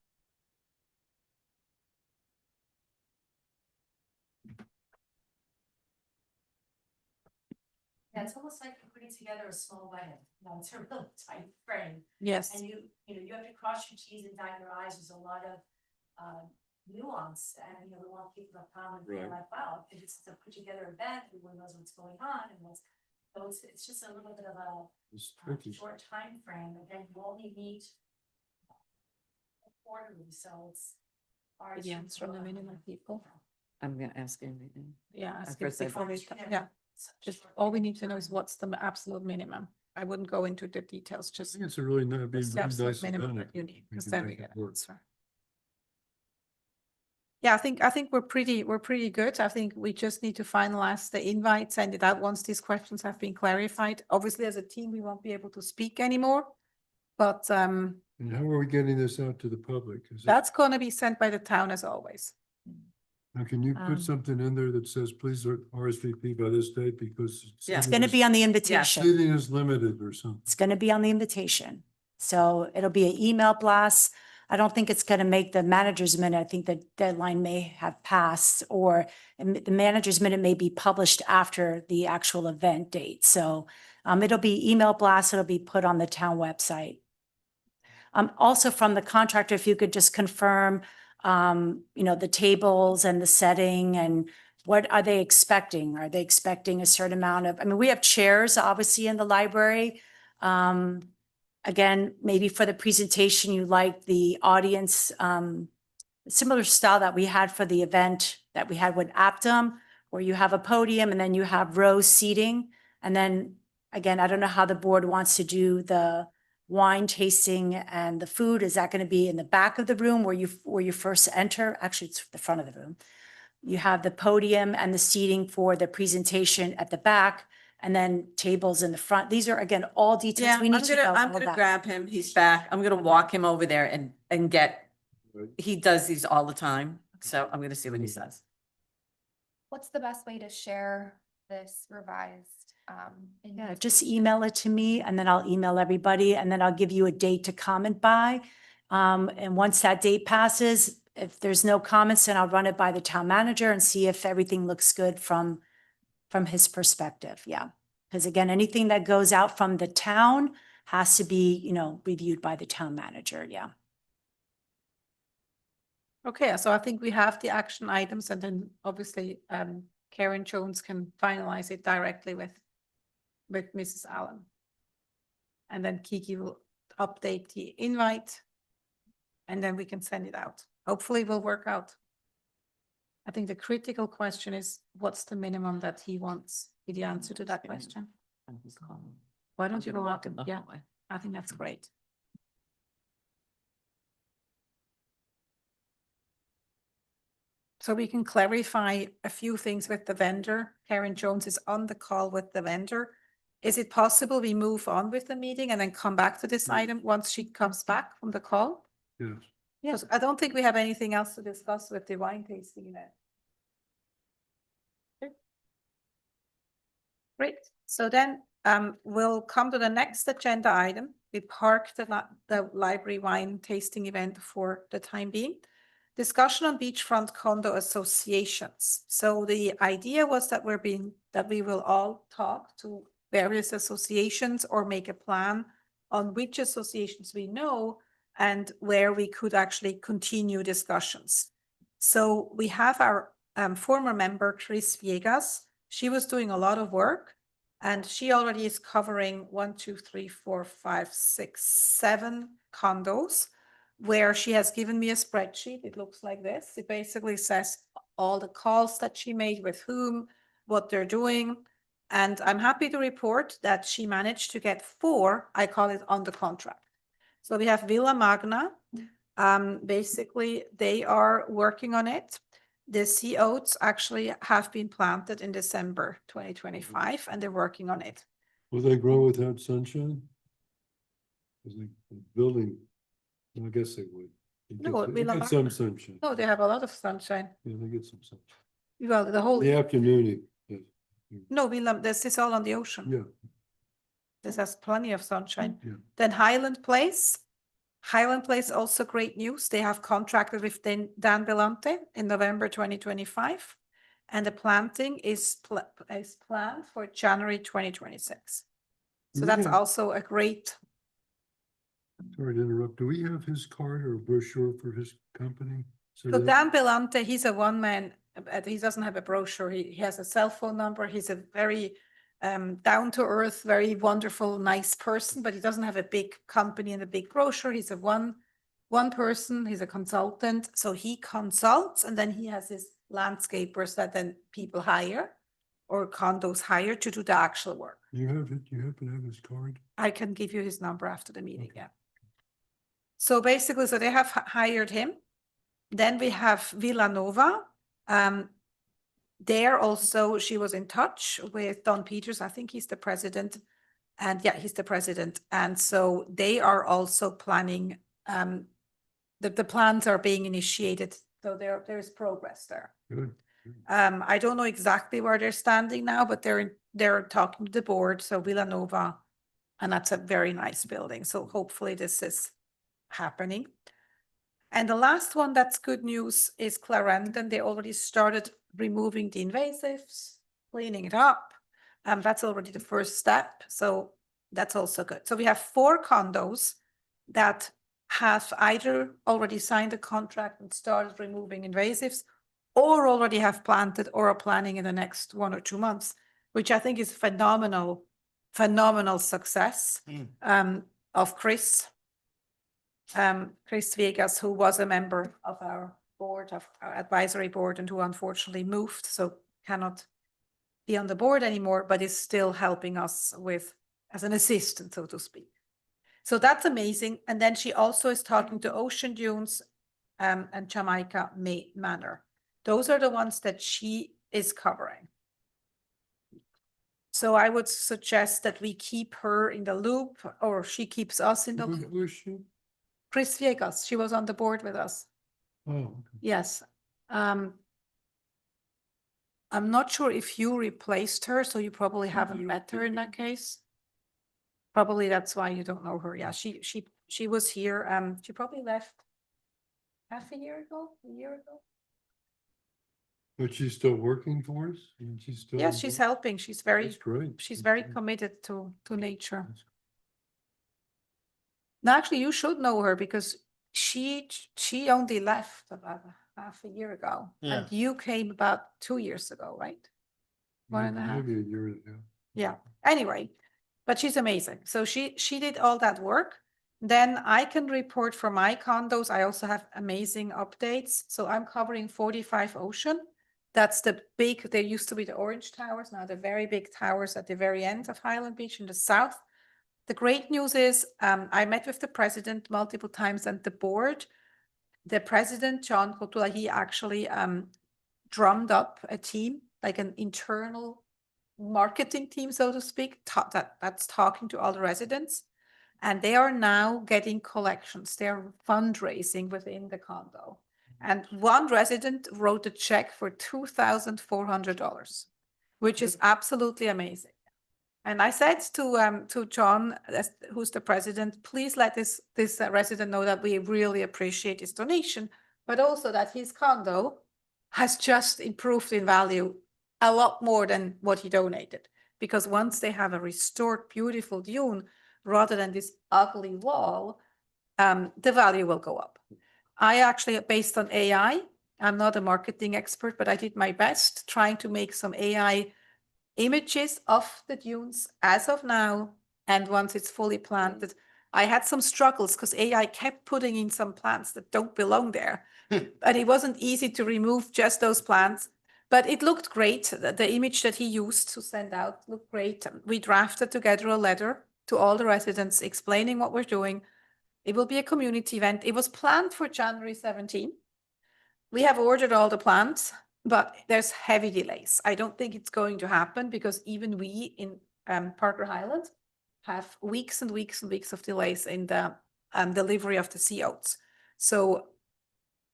Yeah, it's almost like you're putting together a small wedding, it's a real tight frame. Yes. And you have to cross your Ts and dot your Is, there's a lot of, nuance, and, we want people to come and feel Right. like, wow, if it's a put together event, everyone knows what's going on, and so it's just a little bit of It's a tricky. short time frame, and then you only meet quarterly, so it's. hard Yeah, to it's from the fill out. minimum people. I'm gonna ask him right now. Yeah, At ask it first I before we, thought- yeah, Such a just short all we time. need to know is what's the absolute minimum. I wouldn't go into the details, I just think it's a really not being what's the very absolute nice minimum event. that you need, We because can then we make it get an work. answer. Yeah, I think we're pretty good. I think we just need to finalize the invite, send it out once these questions have been clarified. Obviously, as a team, we won't be able to speak anymore. But And how are we getting this out to the public? Is it, that's gonna be sent by the town as always. now can you put something in there that says, please RSVP by this date because Yeah. It's gonna be on the Yes. invitation. seating is limited or something? It's gonna be on the invitation. So it'll be an email blast. I don't think it's gonna make the manager's minute. I think the deadline may have passed, or the manager's minute may be published after the actual event date. So it'll be email blast, it'll be put on the town website. Also from the contractor, if you could just confirm, the tables and the setting, and what are they expecting? Are they expecting a certain amount of, we have chairs obviously in the library. Again, maybe for the presentation, you like the audience, similar style that we had for the event that we had with Aptum, where you have a podium and then you have row seating. And then, again, I don't know how the board wants to do the wine tasting and the food. Is that going to be in the back of the room where you first enter? Actually, it's the front of the room. You have the podium and the seating for the presentation at the back, and then tables in the front. These are, again, all details. Yeah, We I'm need to know gonna, I'm all gonna that. grab him. He's back. I'm gonna walk him over there and get, Right. he does these all the time. So I'm gonna see what he says. What's the best way to share this revised? Yeah, just email it to me, and then I'll email everybody, and then I'll give you a date to comment by. And once that date passes, if there's no comments, then I'll run it by the town manager and see if everything looks good from his perspective. Yeah. Because again, anything that goes out from the town has to be, reviewed by the town manager. Yeah. Okay, so I think we have the action items, and then obviously Karen Jones can finalize it directly with Mrs. Allen. And then Kiki will update the invite, and then we can send it out. Hopefully it will work out. I think the critical question is, what's the minimum that he wants? The answer to that question. Why don't you go out? Yeah, I think that's great. So we can clarify a few things with the vendor. Karen Jones is on the call with the vendor. Is it possible we move on with the meeting and then come back to this item once she comes back from the call? Yes. Yes, I don't think we have anything else to discuss with the wine tasting event. Okay. Great, so then we'll come to the next agenda item. We parked the library wine tasting event for the time being. Discussion on beachfront condo associations. So the idea was that we will all talk to various associations or make a plan on which associations we know and where we could actually continue discussions. So we have our former member, Chris Viegas. She was doing a lot of work, and she already is covering 1, 2, 3, 4, 5, 6, 7 condos, where she has given me a spreadsheet. It looks like this. It basically says all the calls that she made, with whom, what they're doing. And I'm happy to report that she managed to get 4, I call it, on the contract. So we have Villa Magna. Basically, they are working on it. The sea oats actually have been planted in December 2025, and they're working on it. Will they grow without sunshine? Is the building, I guess they would. No, They Villa get some Magna. sunshine. No, they have a lot of sunshine. Yeah, they get some sunshine. Well, the whole, In the afternoon, yes. no, Villa, this is all on the ocean. Yeah, This has plenty of sunshine. yeah. Then Highland Place. Highland Place, also great news. They have contracted with Dan Bellante in November 2025. and the planting is planned for January 2026. So Do we that's have- also a great, Sorry to interrupt. Do we have his card or brochure for his company? so that- Dan Belante, he's a one-man, he doesn't have a brochure, he has a cell phone number, he's a very down-to-earth, very wonderful, nice person, but he doesn't have a big company and a big brochure, he's a one person, he's a consultant, so he consults and then he has his landscapers that then people hire or condos hire to do the actual work. You have it, you happen to have his card? I can give you his number after the meeting, Okay. yeah. So basically, so they have hired him. Then we have Villanova. There also, she was in touch with Don Peters. I think he's the president. And yeah, he's the president. And so they are also planning, the plans are being initiated. So there is progress there. Good. I don't know exactly where they're standing now, but they're talking to the board, so Villanova, and that's a very nice building. So hopefully this is happening. And the last one that's good news is Clarendon. They already started removing the invasives, cleaning it up. That's already the first step. So that's also good. So we have 4 condos that have either already signed a contract and started removing invasives, or already have planted or are planning in the next 1 or 2 months, which I think is phenomenal success of Chris Vegas, who was a member of our board, of our advisory board, and who unfortunately moved, so cannot be on the board anymore, but is still helping us with, as an assistant, so to speak. So that's amazing. And then she also is talking to Ocean Dunes and Jamaica Manor. Those are the ones that she is covering. So I would suggest that we keep her in the loop, or she keeps us in the loop. Who is she? Chris Viegas, she was on the board with us. Oh, okay. Yes. I'm not sure if you replaced her, so you probably haven't met her in that case. Probably that's why you don't know her. Yeah, she was here. She probably left half a year ago, a year ago. But she's still working for us? And she's still. Yes, she's helping. She's very, That's great. she's That's very great. committed to nature. That's- Now, actually, you should know her because she only left about half a year ago. Yeah. And you came about 2 years ago, right? 1.5. Maybe a year and a half. Yeah, anyway, but she's amazing. So she did all that work. Then I can report for my condos. I also have amazing updates. So I'm covering 45 Ocean. That's the big, there used to be the orange towers, now the very big towers at the very end of Highland Beach in the south. The great news is I met with the president multiple times and the board. The president, John Kotula, he actually drummed up a team, like an internal marketing team, so to speak, that's talking to all the residents. And they are now getting collections. They're fundraising within the condo. And one resident wrote a check for $2,400, which is absolutely amazing. And I said to John, who's the president, please let this resident know that we really appreciate his donation, but also that his condo has just improved in value a lot more than what he donated. Because once they have a restored, beautiful dune, rather than this ugly wall, the value will go up. I actually, based on AI, I'm not a marketing expert, but I did my best trying to make some AI images of the dunes as of now. And once it's fully planted, I had some struggles because AI kept putting in some plants that don't belong there. And it wasn't easy to remove just those plants, but it looked great. The image that he used to send out looked great. We drafted together a letter to all the residents explaining what we're doing. It will be a community event. It was planned for January 17. We have ordered all the plants, but there's heavy delays. I don't think it's going to happen because even we in Parker Highland have weeks and weeks and weeks of delays in the delivery of the sea oats. So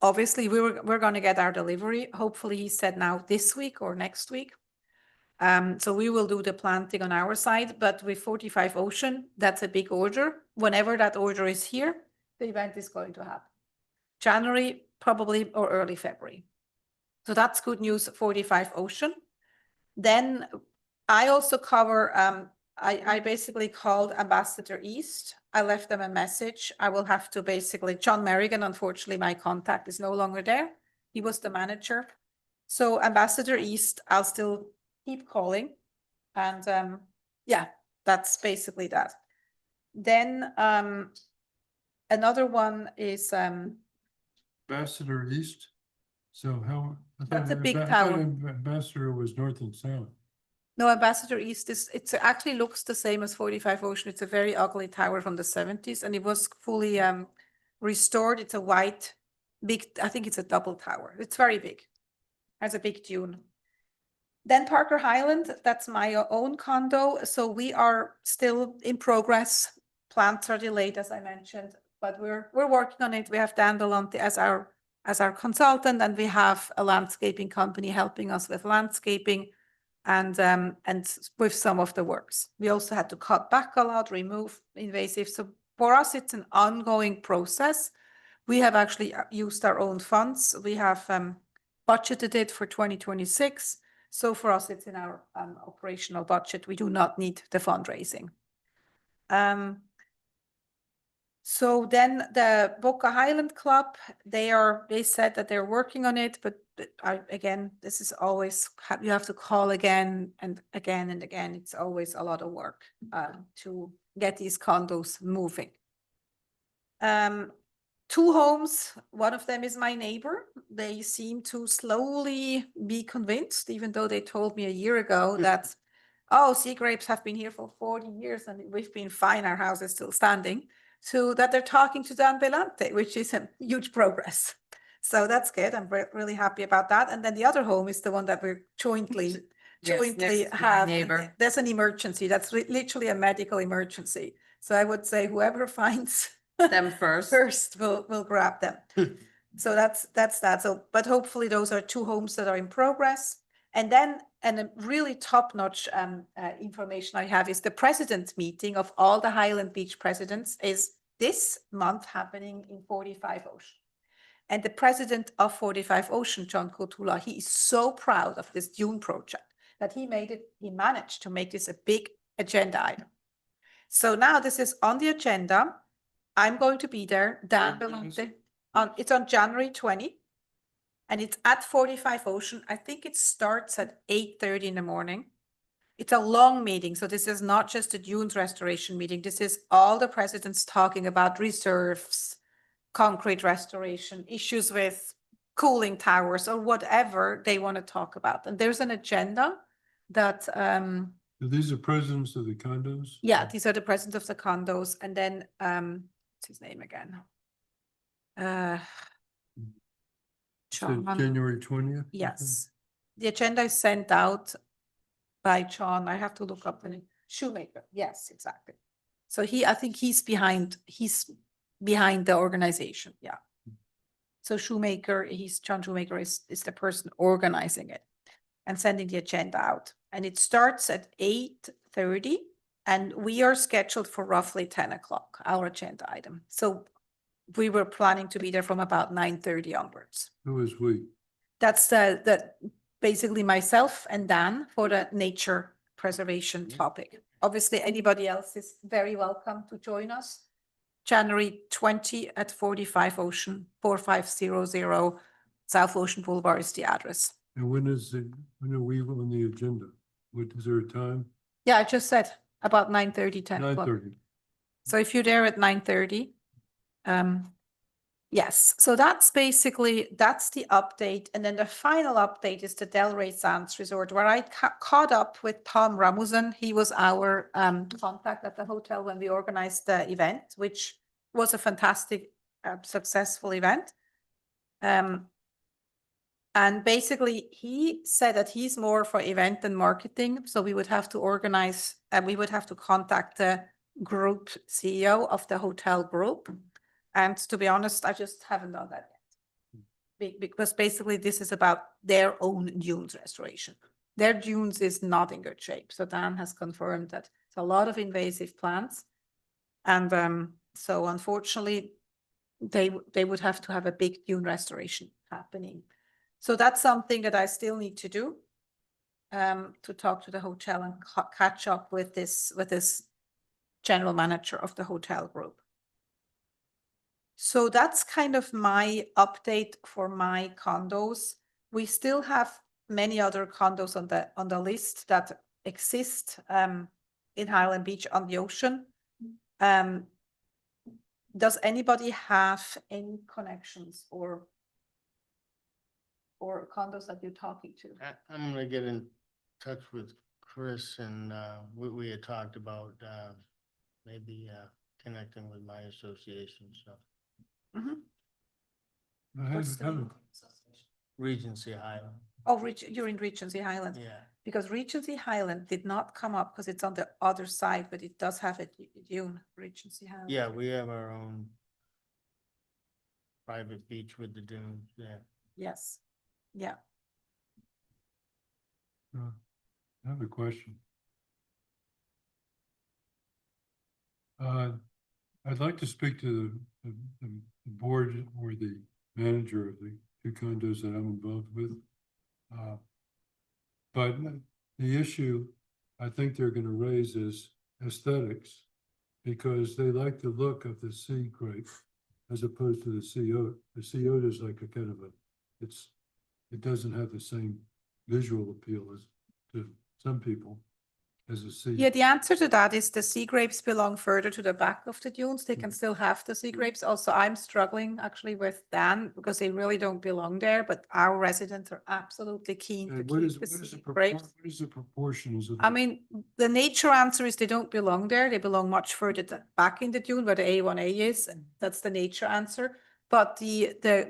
obviously we're going to get our delivery. Hopefully he said now this week or next week. So we will do the planting on our side, but with 45 Ocean, that's a big order. Whenever that order is here, the event is going to happen. January, probably, or early February. So that's good news, 45 Ocean. Then I also cover, I basically called Ambassador East. I left them a message. I will have to basically, John Merrigan, unfortunately, my contact is no longer there. He was the manager. So Ambassador East, I'll still keep calling. And yeah, that's basically that. Then another one is Ambassador East. So how? I That's a thought big I thought tower. Ambassador was north and south. no, Ambassador East is, it actually looks the same as 45 Ocean. It's a very ugly tower from the 70s and it was fully restored. It's a white, big, I think it's a double tower. It's very big. Has a big dune. Then Parker Highland, that's my own condo. So we are still in progress. Plants are delayed, as I mentioned, but we're working on it. We have Dan Delonte as our consultant, and we have a landscaping company helping us with landscaping and with some of the works. We also had to cut back a lot, remove invasive. So for us, it's an ongoing process. We have actually used our own funds. We have budgeted it for 2026. So for us, it's in our operational budget. We do not need the fundraising. So then the Boca Highland Club, they said that they're working on it, but again, this is always, you have to call again and again and again. It's always a lot of work to get these condos moving. 2 homes, one of them is my neighbor. They seem to slowly be convinced, even though they told me a year ago that, oh, sea grapes have been here for 40 years and we've been fine, our house is still standing. So that they're talking to Dan Belante, which is a huge progress. So that's good. I'm really happy about that. And then the other home is the one that we're jointly Yes, next to my have. neighbor. There's an emergency. That's literally a medical emergency. So I would say whoever finds Them first. first we'll grab them. So that's that. So, but hopefully those are 2 homes that are in progress. And then, and a really top-notch information I have is the president meeting of all the Highland Beach presidents is this month happening in 45 Ocean. And the president of 45 Ocean, John Kotula, he is so proud of this dune project that he managed to make this a big agenda item. So now this is on the agenda. I'm going to be there. Dan Belante, it's on January 20. And it's at 45 Ocean. I think it starts at 8:30 in the morning. It's a long meeting. So this is not just a dunes restoration meeting. This is all the presidents talking about reserves, concrete restoration, issues with cooling towers or whatever they want to talk about. And there's an agenda that, These are presidents of the condos? yeah, these are the presidents of the condos. And then, what's his name again? Said John. January 20th? Yes, the agenda is sent out by John. I have to look up the name. Shoemaker. Yes, exactly. So I think he's behind the organization. Yeah. So John Shoemaker is the person organizing it and sending the agenda out. And it starts at 8:30 and we are scheduled for roughly 10 o'clock, our agenda item. So we were planning to be there from about 9:30 onwards. Who is we? That's basically myself and Dan for the nature preservation topic. Obviously, anybody else is very welcome to join us. January 20 at 45 Ocean, 4500 South Ocean Boulevard is the address. And when are we on the agenda? Is there a time? Yeah, I just said about 9:30, 10 o'clock. 9:30. So if you're there at 9:30, yes, so that's the update. And then the final update is the Delray Sands Resort, where I caught up with Tom Ramusen. He was our contact at the hotel when we organized the event, which was a fantastic, successful event. And basically he said that he's more for event and marketing. So we would have to organize, we would have to contact the group CEO of the hotel group. And to be honest, I just haven't done that yet. Because basically this is about their own dunes restoration. Their dunes is not in good shape. So Dan has confirmed that it's a lot of invasive plants. And so unfortunately, they would have to have a big dune restoration happening. So that's something that I still need to do. To talk to the hotel and catch up with this general manager of the hotel group. So that's kind of my update for my condos. We still have many other condos on the list that exist in Highland Beach on the ocean. Does anybody have any connections or condos that you're talking to? I'm gonna get in touch with Chris and, we had talked about, maybe, connecting with my association, so. Mhm. I What's the name? Regency Highland, Oh, you're in Regency Highland. yeah. Because Regency Highland did not come up because it's on the other side, but it does have a dune, Regency Highland. Yeah, we have our own private beach with the dunes, yeah. Yes, yeah. I have a question. I'd like to speak to the board or the manager of the two condos that I'm involved with. But the issue I think they're gonna raise is aesthetics, because they like the look of the sea grape as opposed to the sea oat. The sea oat is like a kind of it doesn't have the same visual appeal as to some people as a sea. Yeah, the answer to that is the sea grapes belong further to the back of the dunes. They can still have the sea grapes. Also, I'm struggling actually with Dan because they really don't belong there, but our residents are absolutely keen to And what keep is, the what is the sea grapes. what is the proportions of? I mean, the nature answer is they don't belong there. They belong much further back in the dune where the A1A is. That's the nature answer. But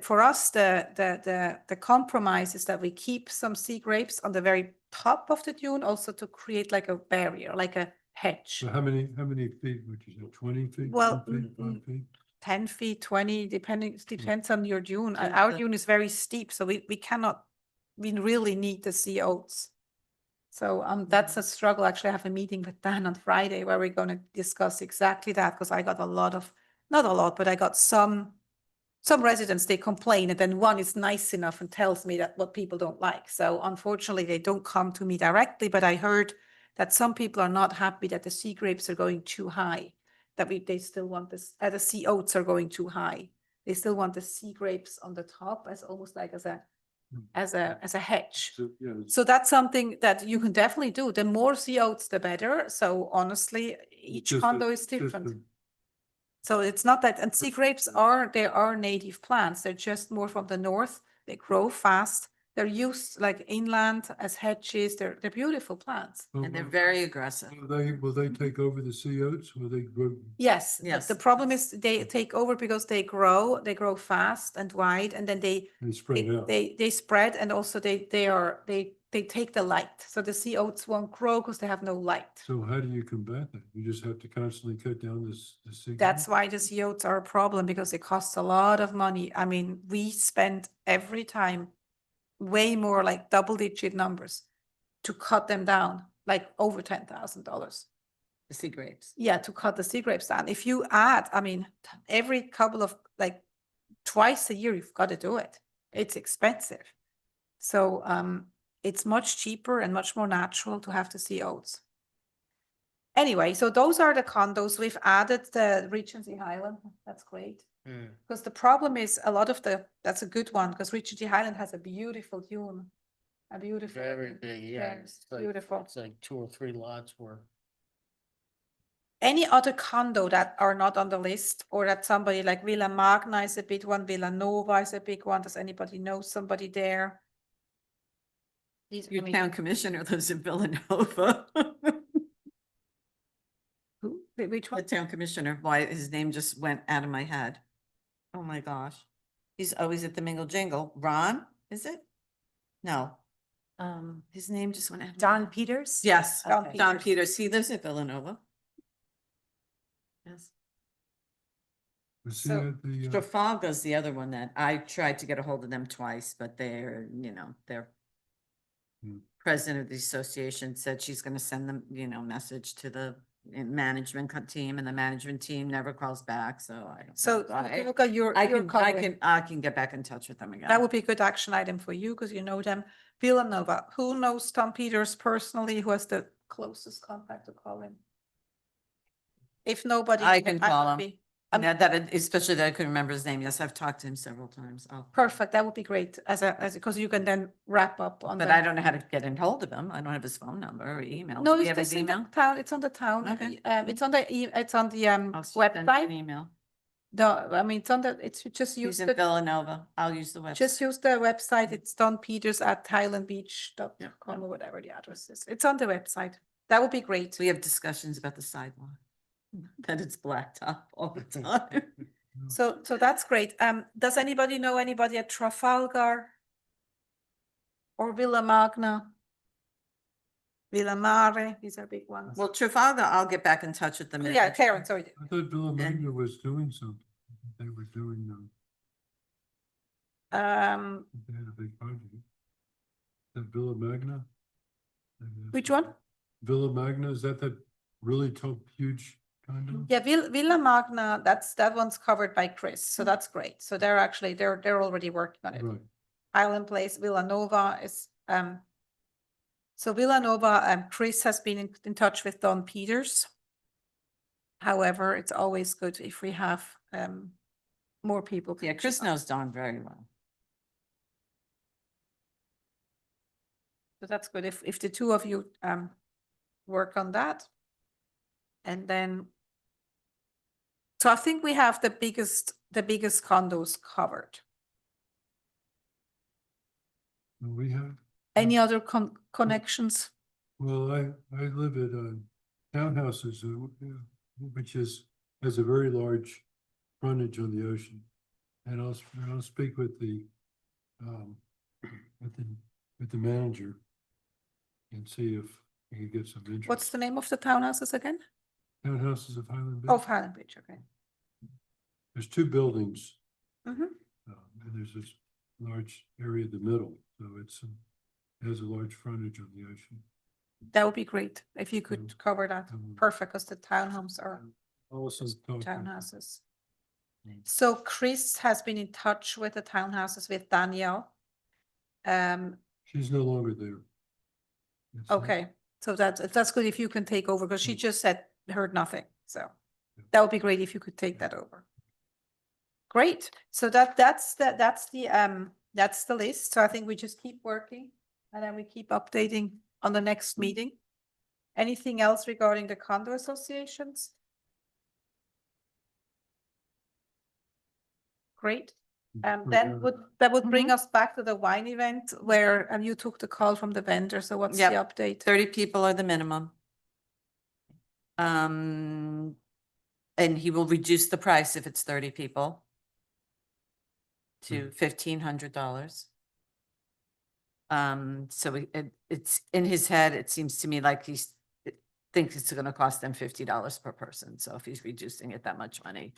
for us, the compromise is that we keep some sea grapes on the very top of the dune, also to create like a barrier, like a hedge. So how many feet, which is it, 20 feet, Well, 10 feet, 5 feet? 10 feet, 20, it depends on your dune. So Our the- dune is very steep, so we cannot, we really need the sea oats. So that's a struggle. Actually, I have a meeting with Dan on Friday where we're going to discuss exactly that, because I got a lot of, not a lot, but I got some residents, they complain, and then one is nice enough and tells me that what people don't like. So unfortunately, they don't come to me directly, but I heard that some people are not happy that the sea grapes are going too high, that they still want this, the sea oats are going too high. They still want the sea grapes on the top as almost like as a hedge. So, yeah, So that's something that you can definitely do. The more sea oats, the better. So honestly, each just condo a- is just different. a- So it's not that, and sea grapes they are native plants. They're just more from the north. They grow fast. They're used like inland as hedges. They're beautiful plants. And they're very aggressive. Will they take over the sea oats? Will they grow? Yes, Yes. the problem is they take over because they grow fast and wide, and then They spread out. they spread, and also they take the light. So the sea oats won't grow because they have no light. So how do you combat that? You just have to constantly cut down the sea. That's grape? why the sea oats are a problem, because it costs a lot of money. I mean, we spend every time way more, like double-digit numbers, to cut them down, like over $10,000. The sea grapes. Yeah, to cut the sea grapes down. If you add, I mean, every couple of, like, twice a year, you've got to do it. It's expensive. So it's much cheaper and much more natural to have the sea oats. Anyway, so those are the condos. We've added the Regency Highland. That's great. Hmm. Because the problem is a lot of that's a good one, because Regency Highland has a beautiful dune. A beautiful. Very big, yeah. Yes, It's like- beautiful. It's like 2 or 3 lots worth. Any other condo that are not on the list, or that somebody like Villa Magna is a big one, Villa Nova is a big one. Does anybody know somebody there? These Your I mean, town commissioner lives in Villanova. which The one? town commissioner, why his name just went out of my head. Oh my gosh. He's always at the Mingle Jingle. Ron, is it? No, his name just went out. of my Don head. Peters? Yes, Don Don Peters. Peters. He lives at Villanova. Yes. Was he So- at the, Trafalgar's the other one that I tried to get a hold of them twice, but they're, their Hmm. president of the association said she's gonna send them, message to the team, and the management team never calls back, so I don't. So know. I- look at your, I your I can get back in touch with them again. That would be a good action item for you because you know them. Villanova, who knows Tom Peters personally? Who has the closest contact to call him? If nobody. I can call would him. be- And especially that I couldn't remember his name. Yes, I've talked to him several times. Perfect, that would be great because you can then wrap up on. But the- I don't know how to get in hold of him. I don't have his phone number or email. No, Do you have it's his in the email? town, it's on the town. Okay. It's on it's on the I'll send him an website. email. No, I mean, it's on the, it's just He's use in the, Villanova. I'll use the website. just use the website. It's donpeters@highlandbeach.com or whatever the address is. It's on the website. That would be great. We have discussions about the sidewalk. That it's blacktop all the time. So that's great. Does anybody know anybody at Trafalgar? Or Villa Magna? Villa Mare, these are big ones. Well, Trafalgar, I'll get back in touch with them. Yeah, Karen, sorry. I thought Villa Magna was doing something. They were doing, they had a big project. That Villa Magna? Which one? Villa Magna, is that really huge condo? Yeah, Villa Magna, that one's covered by Chris, so that's great. So they're actually, they're already working on it. Right. Island Place, Villanova is, so Villanova, Chris has been in touch with Don Peters. However, it's always good if we have, more people. Yeah, Chris knows Don very well. So that's good if the two of you, work on that. And then, so I think we have the biggest condos covered. We have, Any other connections? well, I live at townhouses, which has a very large frontage on the ocean. And I'll speak with the manager and see if we can get some interest. What's the name of the townhouses again? Townhouses of Highland Beach. Oh, Highland Beach, okay. There's two buildings, Mhm. and there's this large area in the middle, so it has a large frontage on the ocean. That would be great if you could Mm. cover that. Perfect, because the townhomes are Also townhouses. So Chris has been in touch with the townhouses with Danielle. She's no longer there. It's, Okay, so that's good if you can take over, because she Mm. just heard nothing, so Yeah. that would be great if you could take that over. Great, so that's the list, so I think we just keep working and then we keep updating on the next meeting. Anything else regarding the condo associations? Great. Then that would bring us back to the wine event where, and you took the call from the vendor, so what's the Yep. update? 30 people are the minimum. And he will reduce the price if it's 30 people to $1,500. So it's in his head, it seems to me like thinks it's gonna cost them $50 per person, so if he's reducing it that much money.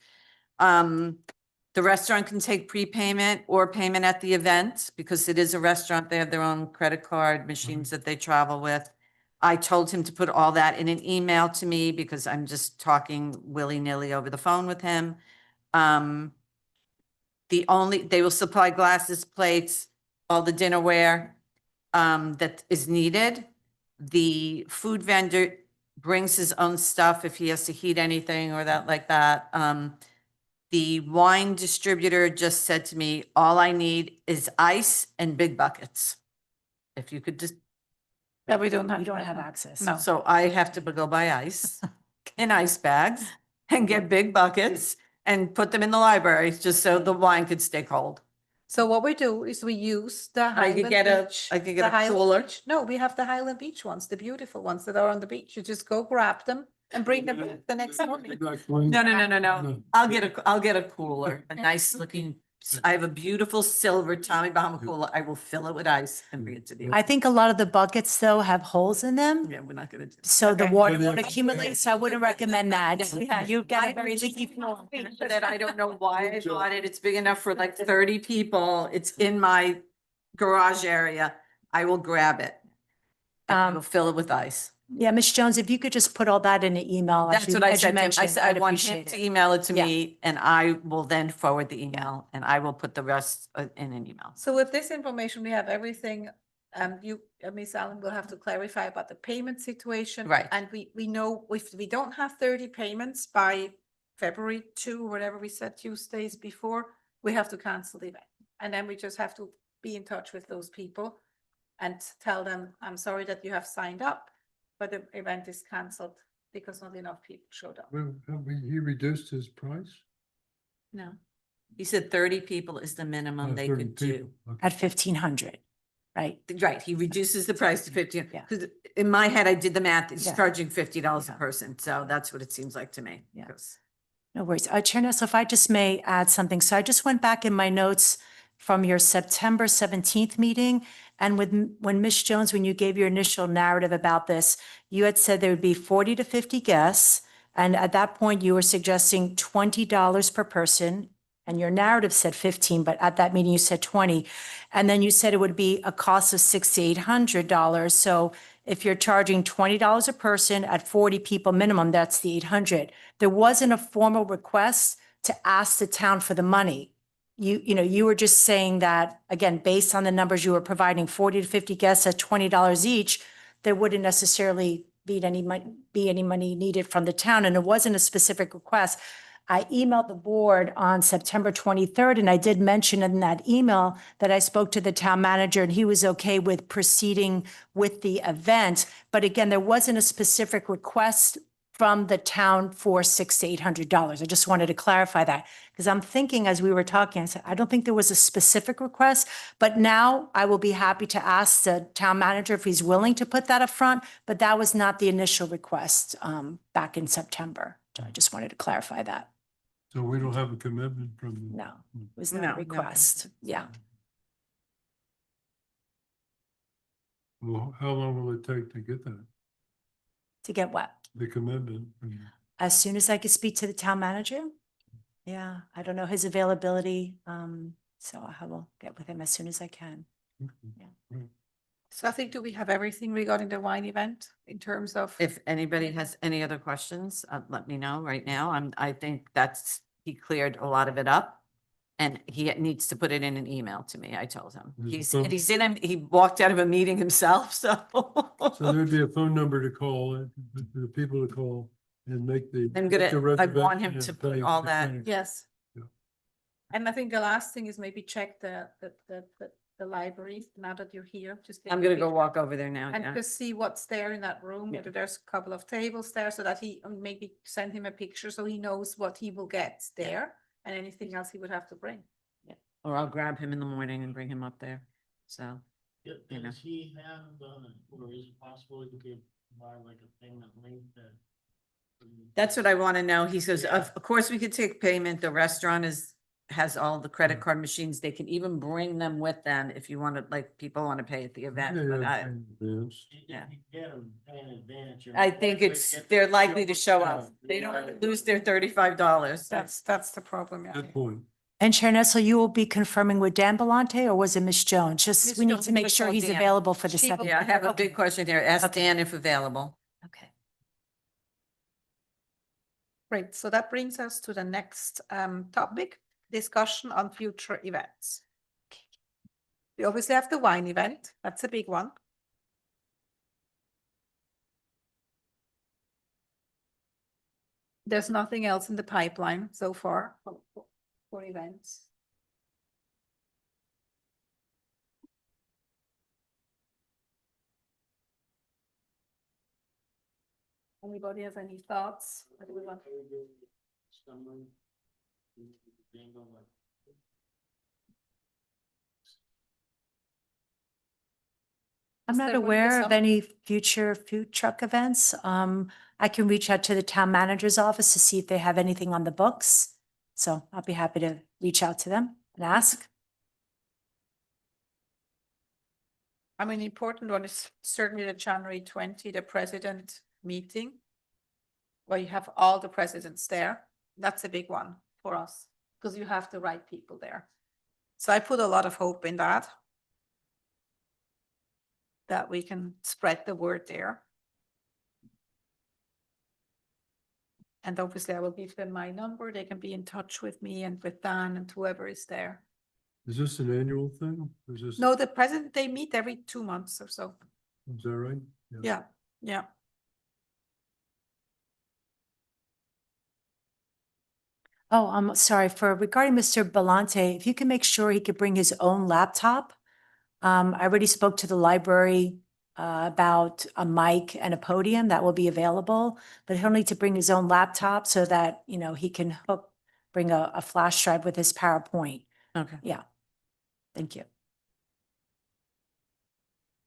The restaurant can take prepayment or payment at the event, because it is a restaurant, they have their own credit card machines that they travel with. I told him to put all that in an email to me, because I'm just talking willy-nilly over the phone with him. They will supply glasses, plates, all the dinnerware that is needed. The food vendor brings his own stuff if he has to heat anything or that like that. The wine distributor just said to me, all I need is ice and big buckets. If you could just, That we don't have. We don't have access. No. so I have to go buy ice in ice bags and get big buckets and put them in the library just so the wine could stay cold. So what we do is we use the I could Highland get Beach. I could the get a Highland cooler. Beach- No, we have the Highland Beach ones, the beautiful ones that are on the beach. You just go grab them and bring them back the next morning. No. I'll get a cooler, a nice looking, I have a beautiful silver Tommy Bahama cooler. I will fill it with ice and bring it to the. I think a lot of the buckets though have holes in them. Yeah, we're not gonna do. So the Okay. water Yeah. would accumulate, so I wouldn't recommend that. Yeah, you get a very leaky floor. That I don't know why I bought it. It's big enough for like 30 people. It's in my garage area. I will grab it. And I will fill it with ice. Yeah, Ms. Jones, if you could just put all that in an email. That's what I said to him. I said, I I'd want him appreciate to it. email it to Yeah. me and I will then forward the email and I will put the rest in an email. So with this information, we have everything. Ms. Allen will have to clarify about the payment situation. Right. And we know if we don't have 30 payments by February 2, whatever we said Tuesdays before, we have to cancel the event. And then we just have to be in touch with those people and tell them, I'm sorry that you have signed up, but the event is canceled because not enough people showed up. Well, he reduced his price? No. He said 30 people is the minimum they 30 could people. do. Okay. At 1,500, right? Right, he reduces the price to 50. Yeah. Because in my head, I did the math, he's Yeah. charging $50 a Yeah. person. So that's what it seems like to me. Yeah. 'Cause- No worries. Chair Nessel, if I just may add something. So I just went back in my notes from your September 17th meeting. And when Ms. Jones, when you gave your initial narrative about this, you had said there would be 40 to 50 guests. And at that point, you were suggesting $20 per person. And your narrative said 15, but at that meeting you said 20. And then you said it would be a cost of $600 to $800. So if you're charging $20 a person at 40 people minimum, that's the 800. There wasn't a formal request to ask the town for the money. You were just saying that, again, based on the numbers you were providing, 40 to 50 guests at $20 each, there wouldn't necessarily be any money needed from the town, and it wasn't a specific request. I emailed the board on September 23rd, and I did mention in that email that I spoke to the town manager and he was okay with proceeding with the event. But again, there wasn't a specific request from the town for $600 to $800. I just wanted to clarify that because I'm thinking as we were talking, I said, I don't think there was a specific request, but now I will be happy to ask the town manager if he's willing to put that up front, but that was not the initial request back in September. So I just wanted to clarify that. So we don't have a commitment from. No, it was No, not a no. request. Yeah. Well, how long will it take to get that, To get what? the commitment? As soon as I could speak to the town manager. Yeah, I don't know his availability. So I will get with him as soon as I can. So I think, do we have everything regarding the wine event in terms of? If anybody has any other questions, let me know right now. I think he cleared a lot of it up. And he needs to put it in an email to me, I told him. He walked out of a meeting himself, so. So there'd be a phone number to call, the people to call and make the. I want him to put all that. Yes. Yeah. And I think the last thing is maybe check the library now that you're here. Just I'm gonna go walk over there now. and Yeah. just see what's there in that room, whether there's a couple of tables there so that maybe send him a picture so he knows what he will get there and anything else he would have to bring. Or I'll grab him in the morning and bring him up there. So, Yeah, You know. does he have, or is it possible he could buy like a payment link that? that's what I want to know. He says, of course, we could take payment. The restaurant has all the credit card machines. They can even bring them with them if you want to, like, people want to pay at the event. But Yeah. I think they're likely to show up. They don't lose their $35. That's the problem, yeah. Good point. And Chair Nessel, you will be confirming with Dan Belmonte or was it Ms. Jones? Ms. Just, we need Jones, to make we'll sure call he's Dan. available for the She will- second. Yeah, I have a Okay. big question here. Ask Okay. Dan if available. Okay. Great, so that brings us to the next topic, discussion on future events. We obviously have the wine event, that's a big one. There's nothing else in the pipeline so far for events. Anybody have any thoughts? What do we want? I'm Is not there gonna be aware of some- any future food truck events. I can reach out to the town manager's office to see if they have anything on the books. So I'll be happy to reach out to them and ask. I mean, important one is certainly the January 20, the president meeting. Where you have all the presidents there. That's a big one for us, because you have the right people there. So I put a lot of hope in that. That we can spread the word there. And obviously I will give them my number. They can be in touch with me and with Dan and whoever is there. Is this an annual thing? Is this, No, the president, they meet every 2 months or so. is that right? Yeah, yeah. Oh, I'm sorry, regarding Mr. Belante, if you can make sure he could bring his own laptop. I already spoke to the library about a mic and a podium that will be available, but he'll need to bring his own laptop so that, you know, he can bring a flash drive with his PowerPoint. Okay. Yeah. Thank you.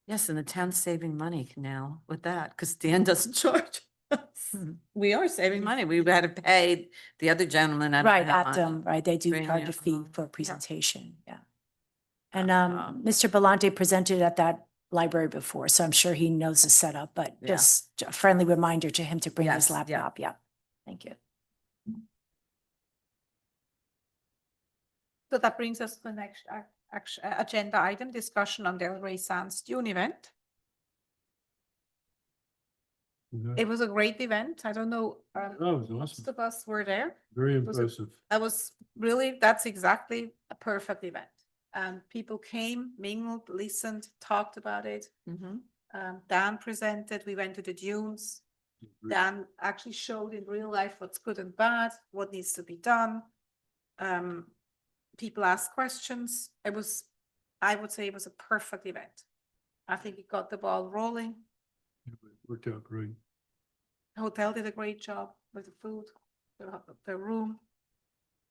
Yes, and the town's saving money now with that, because Dan doesn't charge us. We are saving money. We had to pay the other gentleman. I don't know Right, how at much. right, they do Right, charge yeah, a fee uh-huh. for a presentation, yeah. And Uh-huh. Mr. Belante presented at that library before, so I'm sure he knows the setup, but Yeah. just a friendly reminder to him to bring Yes, his yeah. laptop, yeah. Thank you. So that brings us to the next agenda item, discussion on the Delray Sands Dune event. Is that- It was a great event. I don't know, Oh, it was most awesome. of us were there. Very was a- impressive. That was really, that's exactly a perfect event. And people came, mingled, listened, talked about it. Mhm. Dan presented, we went to the dunes. Dan actually showed in real life what's good and bad, what needs to be done. People asked questions. It was, I would say it was a perfect event. I think it got the ball rolling. It worked out great. The hotel did a great job with the food, the room.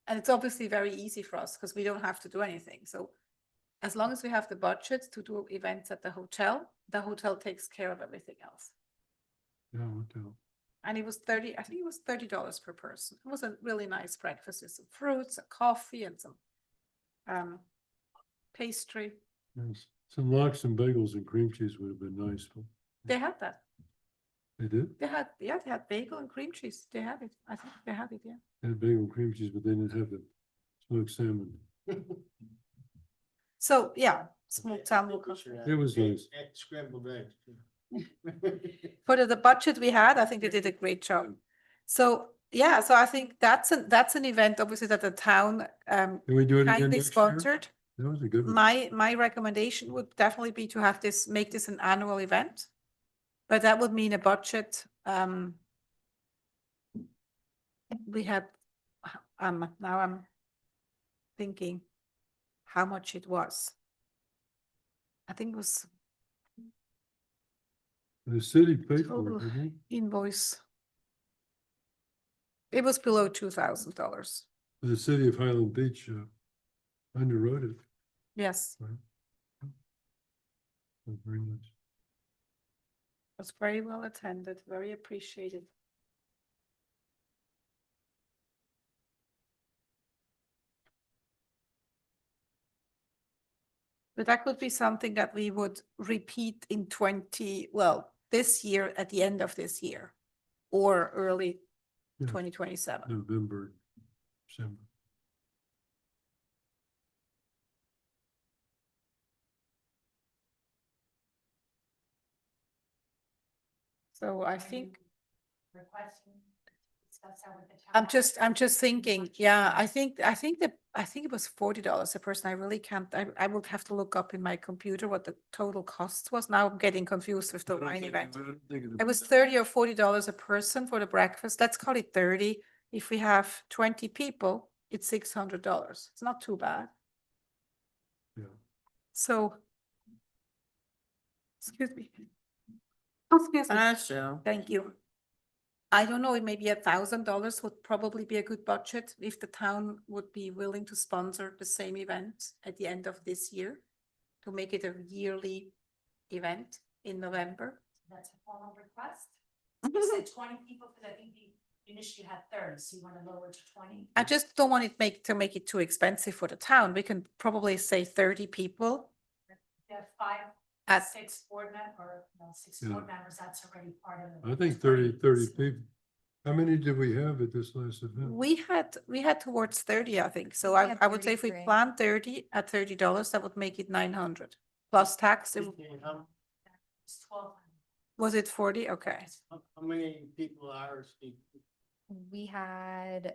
And it's obviously very easy for us because we don't have to do anything. So as long as we have the budget to do events at the hotel takes care of everything else. Yeah, it worked out. And it was I think it was $30 per person. It was a really nice breakfast with some fruits, a coffee and some pastry. Yes. Some lox and bagels and cream cheese would have been nice, but They had that. they did. They had bagel and cream cheese. They had it. I think they had it, yeah. They had bagel and cream cheese, but they didn't have the smoked salmon. So, yeah, smoked salmon. It was nice. Scrambled eggs. For the budget we had, I think they did a great job. So, yeah, so I think that's an event, obviously, that the town Can we do it again kindly next year? sponsored. That was a good one. My recommendation would definitely be to have make this an annual event. But that would mean a budget. We had, now I'm thinking how much it was. I think it was The city paid for total it, didn't invoice. It was below $2,000. it? The city of Highland Beach underwrote it. Yes, Very much. it was very well attended, very appreciated. But that could be something that we would repeat in this year, at the end of this year, or early Yeah. 2027. November, December. So I think. I'm just thinking, yeah, I think it was $40 a person. I really can't, I would have to look up in my computer what the total cost was. Now I'm getting confused with the wine event. It was $30 or $40 a person for the breakfast. Let's call it 30. If we have 20 people, it's $600. It's not too bad. Yeah. So. Excuse me. Excuse me. Sure. Thank you. I don't know, maybe $1,000 would probably be a good budget if the town would be willing to sponsor the same event at the end of this year to make it a yearly event in November. That's a formal request. You said 20 people, because I think you initially had 30, so you want to lower to 20? I just don't want it to make it too expensive for the town. We can probably say 30 people. You have 5, At- 6 board members, Yeah. board members, that's already part of it. I think 30 people. How many did we have at this last event? We had towards 30, I think. So We had I would say if we 33. plan 30 at $30, that would make it 900 plus tax. It's 12. Was it 40? Okay. How many people are speaking? We had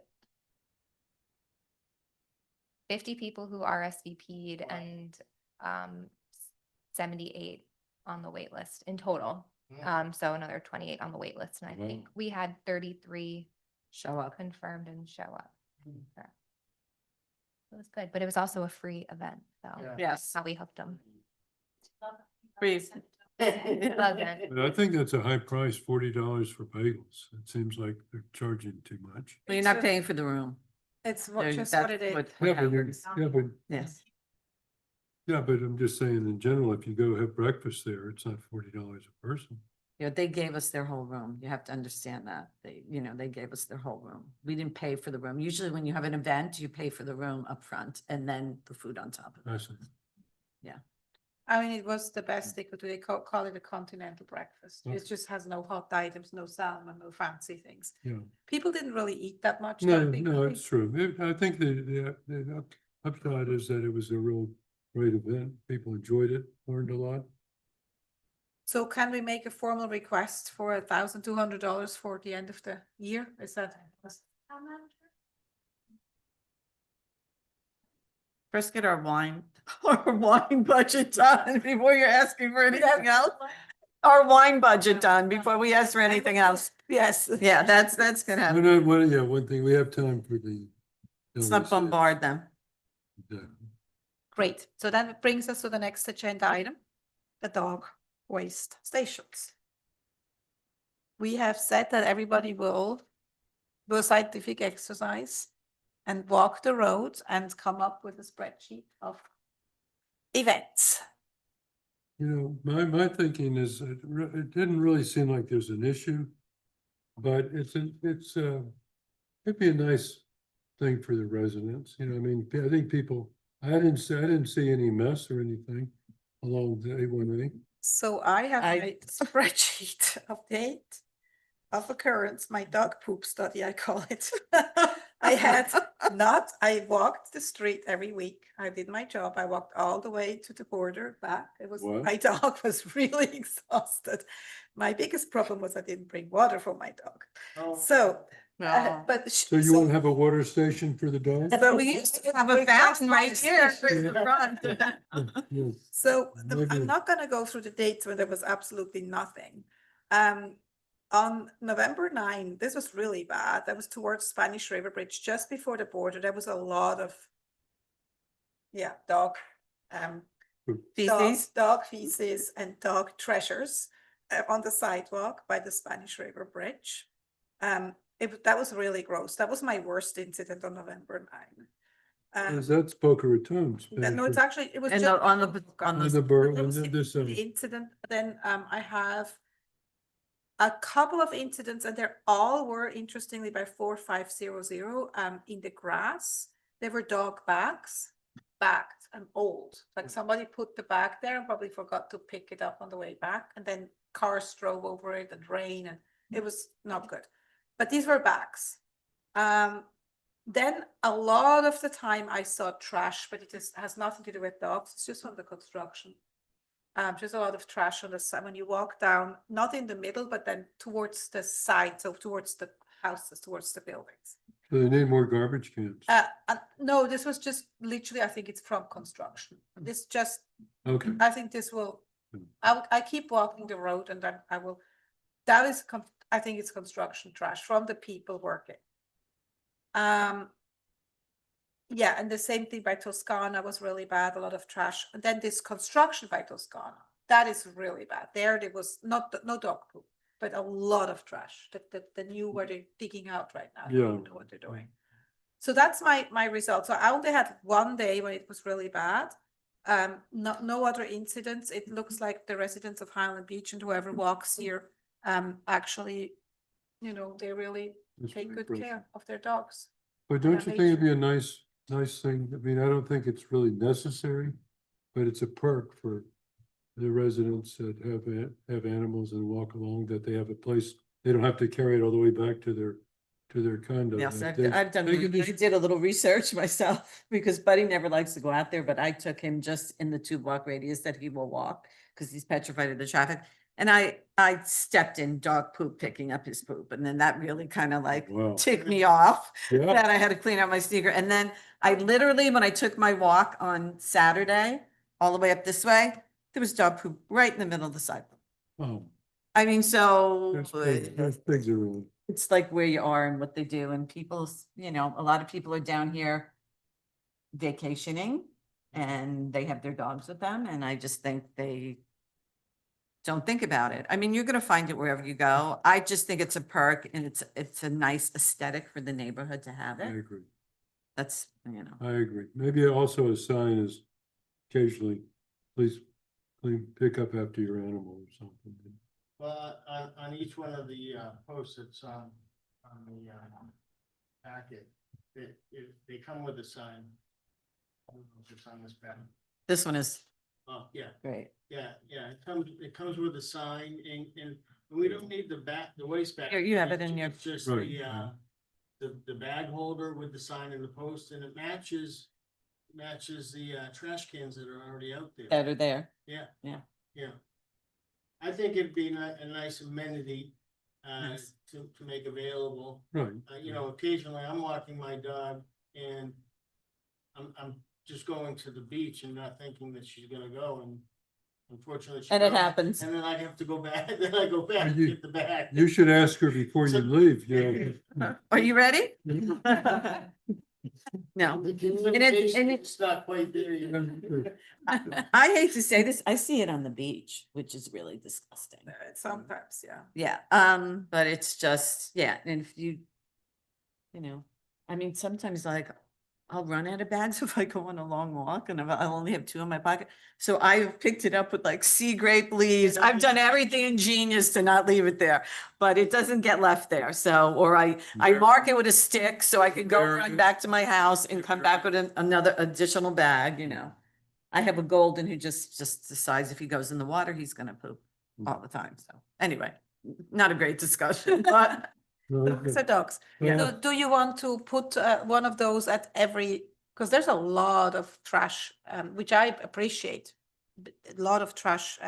50 people who RSVP'd and 78 on the wait list in total. So another 28 on the wait list. And I Wow. think we had 33 Show up. confirmed and show up. Yeah. It was good, but it was also a free event, so Yes. how we hooked them. Please. Wasn't. But I think that's a high price, $40 for bagels. It seems like they're charging too much. Well, you're not paying for the room. It's There- just that's what it is. what Yeah, but, happens. Yes. I'm just saying in general, if you go have breakfast there, it's not $40 a person. Yeah, they gave us their whole room. You have to understand that. They gave us their whole room. We didn't pay for the room. Usually when you have an event, you pay for the room up front and then the food on top of I it. see. I mean, it was the best they could do. They call it a continental breakfast. Oh. It just has no hot items, no salmon, no fancy things. Yeah. People didn't really eat that much. No, that big, no, I it's true. I think the upside is that it was a real great event. People enjoyed it, learned a lot. So can we make a formal request for $1,200 for the end of the year? Is that? First get our wine budget done before you're asking for anything else. Our wine budget done before we ask for anything else. Yes. Yeah, that's gonna happen. One thing, we have time for the. Let's not bombard them. Great. So then it brings us to the next agenda item, the dog waste stations. We have said that everybody will do a scientific exercise and walk the road and come up with a spreadsheet of events. My thinking is it didn't really seem like there's an issue, but it'd be a nice thing for the residents. I mean, I think people, I didn't see any mess or anything along the A1A. So I have my spreadsheet update of occurrence, my dog poop study, I call it. I walked the street every week. I did my job. I walked all the way to the border back. Wow. My dog was really exhausted. My biggest problem was I didn't bring water for my dog. So, but. So you won't have a water station for the dog? But we used to have a fountain right here. Yes. So Maybe- I'm not gonna go through the dates when there was absolutely nothing. On November 9, this was really bad. That was towards Spanish River Bridge, just before the border. There was a lot of, dog feces and dog treasures on the sidewalk by the Spanish River Bridge. That was really gross. That was my worst incident on November 9. That's Boca Raton. No, it was And just on the That was the incident. Then I have a couple of incidents, and they all were interestingly by 4500 in the grass. They were dog bags, bagged and old. Like somebody put the bag there and probably forgot to pick it up on the way back, and then cars drove over it and rain, and it was not good. But these were bags. Then a lot of the time I saw trash, but it just has nothing to do with dogs. It's just from the construction. Just a lot of trash on the side when you walk down, not in the middle, but then towards the side, so towards the houses, towards the buildings. So they need more garbage cans. No, this was just literally, I think it's from construction. This just, Okay. I think this will, I keep walking the road and then I will, I think it's construction trash from the people working. Yeah, and the same thing by Toscana was really bad, a lot of trash. And then this construction by Toscana, that is really bad. There was no dog poop, but a lot of trash. The new where they're digging out right now. I Yeah. don't know what they're doing. So that's my result. So I only had one day when it was really bad. No other incidents. It looks like the residents of Highland Beach and whoever walks here, actually, they really That's take very good impressive. care of their dogs. But don't you That think it'd be a nice thing? I mean, I don't think it's really necessary, but it's a perk for the residents that have animals and walk along, that they have a place. They don't have to carry it all the way back to their condo. Yes, That I've done, they can I just- did a little research myself because Buddy never likes to go out there, but I took him just in the 2-block radius that he will walk because he's petrified of the traffic. And I stepped in dog poop, picking up his poop. And then that really kind of like Wow. ticked me off. Yeah. That I had to clean out my sneaker. And then I literally, when I took my walk on Saturday, all the way up this way, there was dog poop right in the middle of the sidewalk. Oh, I mean, so that's pigs are really. it's like where you are and what they do, and people's, you know, a lot of people are down here vacationing and they have their dogs with them, and I just think they don't think about it. I mean, you're gonna find it wherever you go. I just think it's a perk, and it's a nice aesthetic for the neighborhood to have I it. agree. That's, you know, I agree. Maybe also a sign is occasionally, please pick up after your animal or something. Well, on each one of the posts that's on the packet, they come with a sign. I don't know if it's on this packet. this one is Oh, yeah, great. yeah, it comes with a sign and we don't need the waste bag. Here, you have it in your- It's just Right, the bag holder with the sign and the post, and it matches the trash cans that are already out there. That are there. Yeah. Yeah. Yeah. I think it'd be a nice amenity Nice. to make available. Right. You know, occasionally I'm walking my dog and I'm just going to the beach and not thinking that she's gonna go, and unfortunately. she And it goes, happens. And then I have to go back, then I go back and You- get the bag. You should ask her before you So- leave, you know. Are you ready? No. And it's not quite there yet. I hate to say this, I see it on the beach, which is really disgusting. Sometimes, yeah. Yeah, but it's just, yeah, and if you know, I mean, sometimes like I'll run out of bags if I go on a long walk and I'll only have 2 in my pocket. So I picked it up with like sea grape leaves. I've done everything ingenious to not leave it there, but it doesn't get left there. So, or I mark it with a stick so I can go run back to my house and come back with another additional bag, you know. I have a golden who just decides if he goes in the water, he's gonna poop all the time. So anyway, not a great discussion, but No, Dogs are dogs. Yeah. Do you want to put one of those at every, because there's a lot of trash, which I appreciate. A lot of trash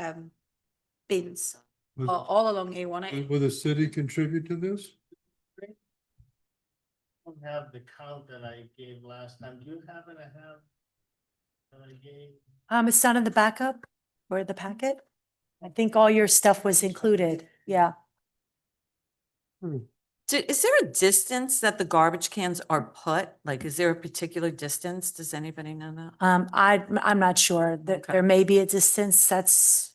bins Will- all along A1A. Will the city contribute to this? Don't have the count that I gave last time. Do you happen to have that I gave? It's not in the backup or the packet. I think all your stuff was included. Yeah. Is there a distance that the garbage cans are put? Like, is there a particular distance? Does anybody know that? I'm not sure that Okay. there may be a distance that's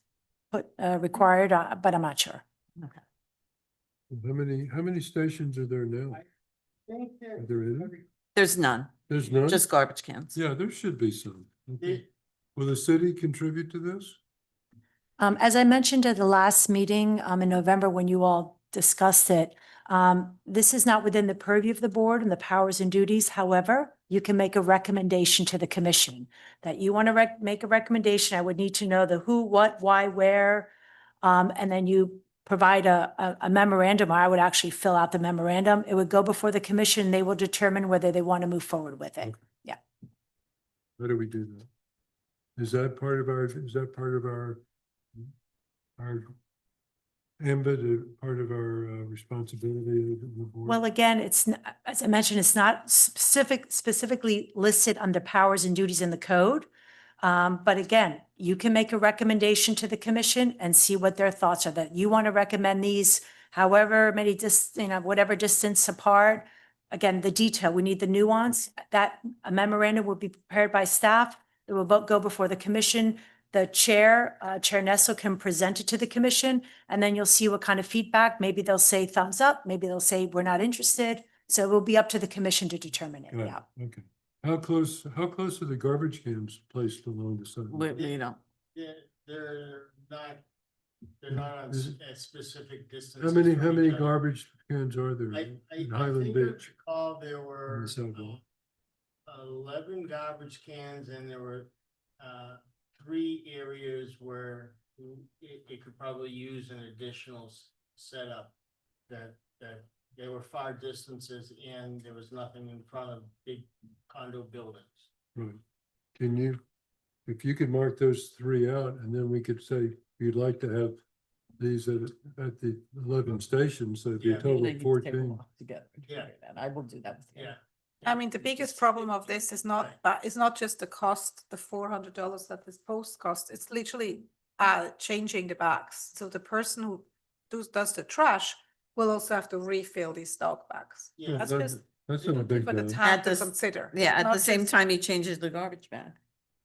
required, but I'm not sure. Okay. How many stations are there now? Think Are there any? There's none, There's none? just garbage cans. Yeah, there should be some. Okay. there- Will the city contribute to this? As I mentioned at the last meeting in November when you all discussed it, this is not within the purview of the board and the powers and duties. However, you can make a recommendation to the commission that you want to make a recommendation. I would need to know the who, what, why, where. And then you provide a memorandum, or I would actually fill out the memorandum. It would go before the commission. They will determine whether they want to move forward with it. Okay. How do we do that? Is that part of our ambit, part of our responsibility of the board? Well, again, as I mentioned, it's not specifically listed under powers and duties in the code. But again, you can make a recommendation to the commission and see what their thoughts are, that you want to recommend these however many whatever distance apart. Again, the detail, we need the nuance. That a memorandum will be prepared by staff. It will go before the commission. The chair, Chair Nessel, can present it to the commission, and then you'll see what kind of feedback. Maybe they'll say thumbs up, maybe they'll say we're not interested. So it will be up to the commission to determine it. Got it. Yeah. Okay. How close are the garbage cans placed along the sidewalk? We don't. They're not on Is at specific distance. How many garbage cans are there I in Highland think I Beach? recall there were the sidewalk? 11 garbage cans, and there were 3 areas where it could probably use an additional setup that there were far distances and there was nothing in front of big condo buildings. Right. Can you, if you could mark those 3 out, and then we could say, you'd like to have these at the 11 stations, so it'd be a Yeah. total of 14. Yeah. I will do that. Yeah. I mean, the biggest problem of this is not, that it's not just the cost, the $400 that this post cost, it's literally changing the bags. So the person who does the trash will also have to refill these dog bags. Yeah. That's That- just That's not a big for the deal. town At to this- consider. Yeah, at Not the same just- time, he changes the garbage bag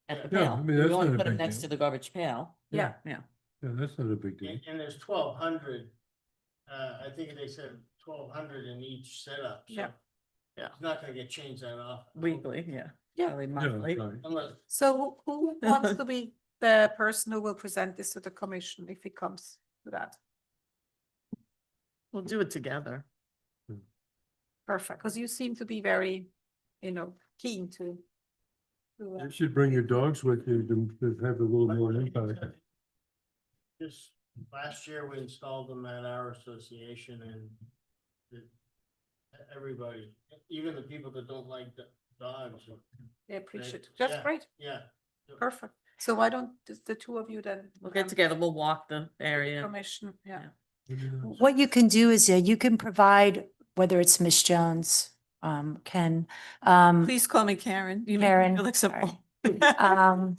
at the Yeah, I pail. mean, We that's only not a put it big next deal. to the garbage pail. Yeah. Yeah. Yeah, that's not a big deal. And there's 1,200, I think they said 1,200 in each setup, so. Yeah. Yeah. It's not gonna get changed that often. Weekly, yeah. Yeah. Probably Yeah, monthly. right. Unless, So who wants to be the person who will present this to the commission if it comes to that? We'll do it together. Perfect, because you seem to be very, keen to. You should bring your dogs with you to have a little more impact. just last year we installed them at our association and everybody, even the people that don't like the dogs. They appreciate it. That's Yeah. great, Yeah. perfect. So why don't the two of you then? We'll get together, we'll walk the area. Commission, yeah. What you can do is you can provide, whether it's Ms. Jones, Ken, Please call me Karen. You make me Karen, feel like sorry. simple.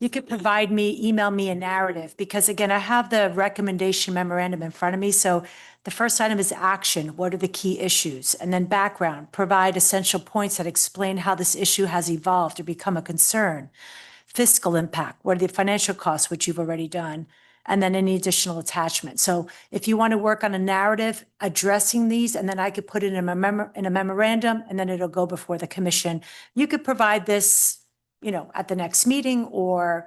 You could provide me, email me a narrative, because again, I have the recommendation memorandum in front of me. So the first item is action. What are the key issues? And then background, provide essential points that explain how this issue has evolved or become a concern. Fiscal impact, what are the financial costs, which you've already done? And then any additional attachment. So if you want to work on a narrative addressing these, and then I could put it in a memorandum, and then it'll go before the commission. You could provide this, at the next meeting, or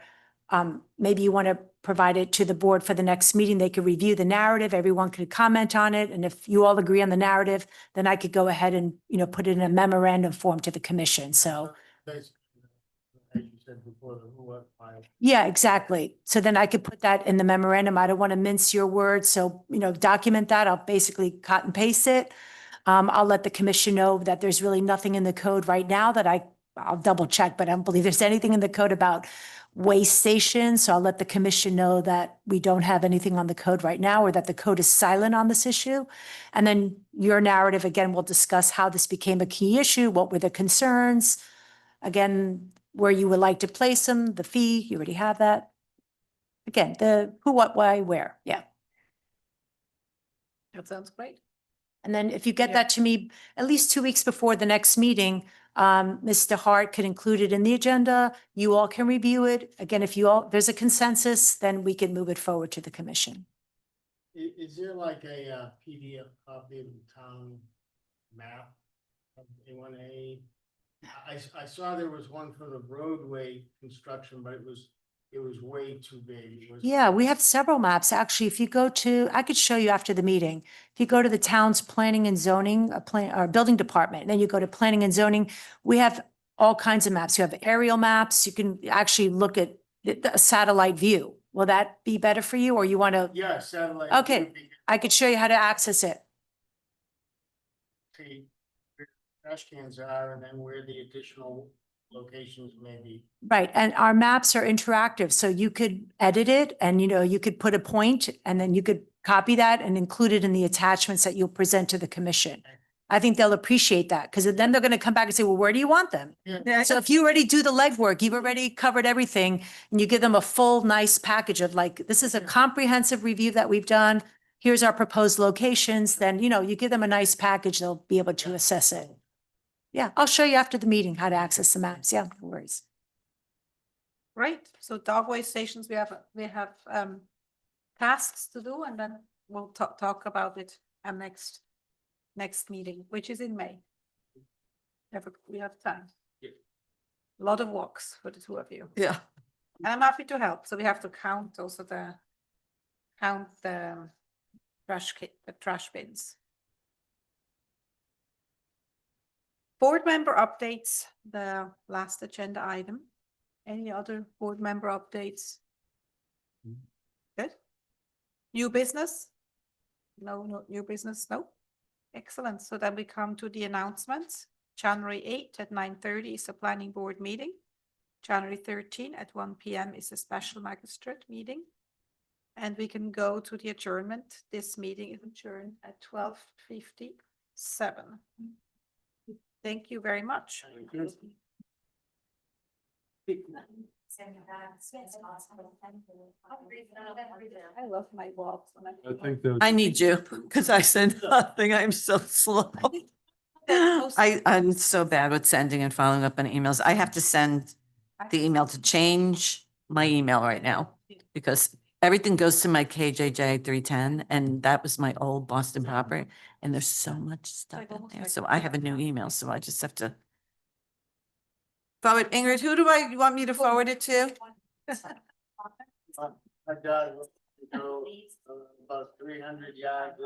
maybe you want to provide it to the board for the next meeting. They could review the narrative, everyone could comment on it, and if you all agree on the narrative, then I could go ahead and, put it in a memorandum form to the commission. So, Basically, as you said before, the who, what, why. yeah, exactly. So then I could put that in the memorandum. I don't want to mince your words, so, document that. I'll basically cut and paste it. I'll let the commission know that there's really nothing in the code right now that I'll double check, but I don't believe there's anything in the code about waste stations. So I'll let the commission know that we don't have anything on the code right now, or that the code is silent on this issue. And then your narrative, again, will discuss how this became a key issue, what were the concerns, again, where you would like to place them, the fee, you already have that. Again, the who, what, why, where, yeah. That sounds great. And then if you get Yeah. that to me at least 2 weeks before the next meeting, Mr. Hart could include it in the agenda. You all can review it. Again, if there's a consensus, then we can move it forward to the commission. Is there like a PDF copy of the town map of A1A? I saw there was one for the roadway construction, but it was way too big. It was- Yeah, we have several maps. Actually, if you go to, I could show you after the meeting. If you go to the town's planning and zoning, building department, and then you go to planning and zoning, we have all kinds of maps. You have aerial maps. You can actually look at a satellite view. Will that be better for you, or you want to, Yeah, satellite. Okay. would be- I could show you how to access it. See where trash cans are and then where the additional locations may be. Right, and our maps are interactive, so you could edit it and, you could put a point and then you could copy that and include it in the attachments that you'll present to the commission. I think they'll appreciate that, because then they're going to come back and say, well, where do you want them? So if you already do the legwork, you've already covered everything, and you give them a full, nice package of like, this is a comprehensive review that we've done. Here's our proposed locations, then, you give them a nice package, they'll be able to assess it. Yeah, I'll show you after the meeting how to access the maps. Yeah, no worries. Great. So dog waste stations, we have tasks to do, and then we'll talk about it at next meeting, which is in May. We have time. Yeah. A lot of walks for the two of you. Yeah. And I'm happy to help. So we have to count also the trash bins. Board member updates, the last agenda item. Any other board member updates? Good. New business? No new business, no. Excellent. So then we come to the announcements. January 8th at 9:30 is a planning board meeting. January 13 at 1 p.m. is a special magistrate meeting. And we can go to the adjournment. This meeting is adjourned at 12:57. Thank you very much. I love my walks. I think that. I need you because I send nothing. I'm so slow. I'm so bad with sending and following up on emails. I have to send the email to change my email right now because everything goes to my KJJ 310 and that was my old Boston proper. And there's so much stuff Like in almost there. like- So I have a new email, so I just have to forward. Ingrid, who do you want me to forward it to? I got, about 300 yards.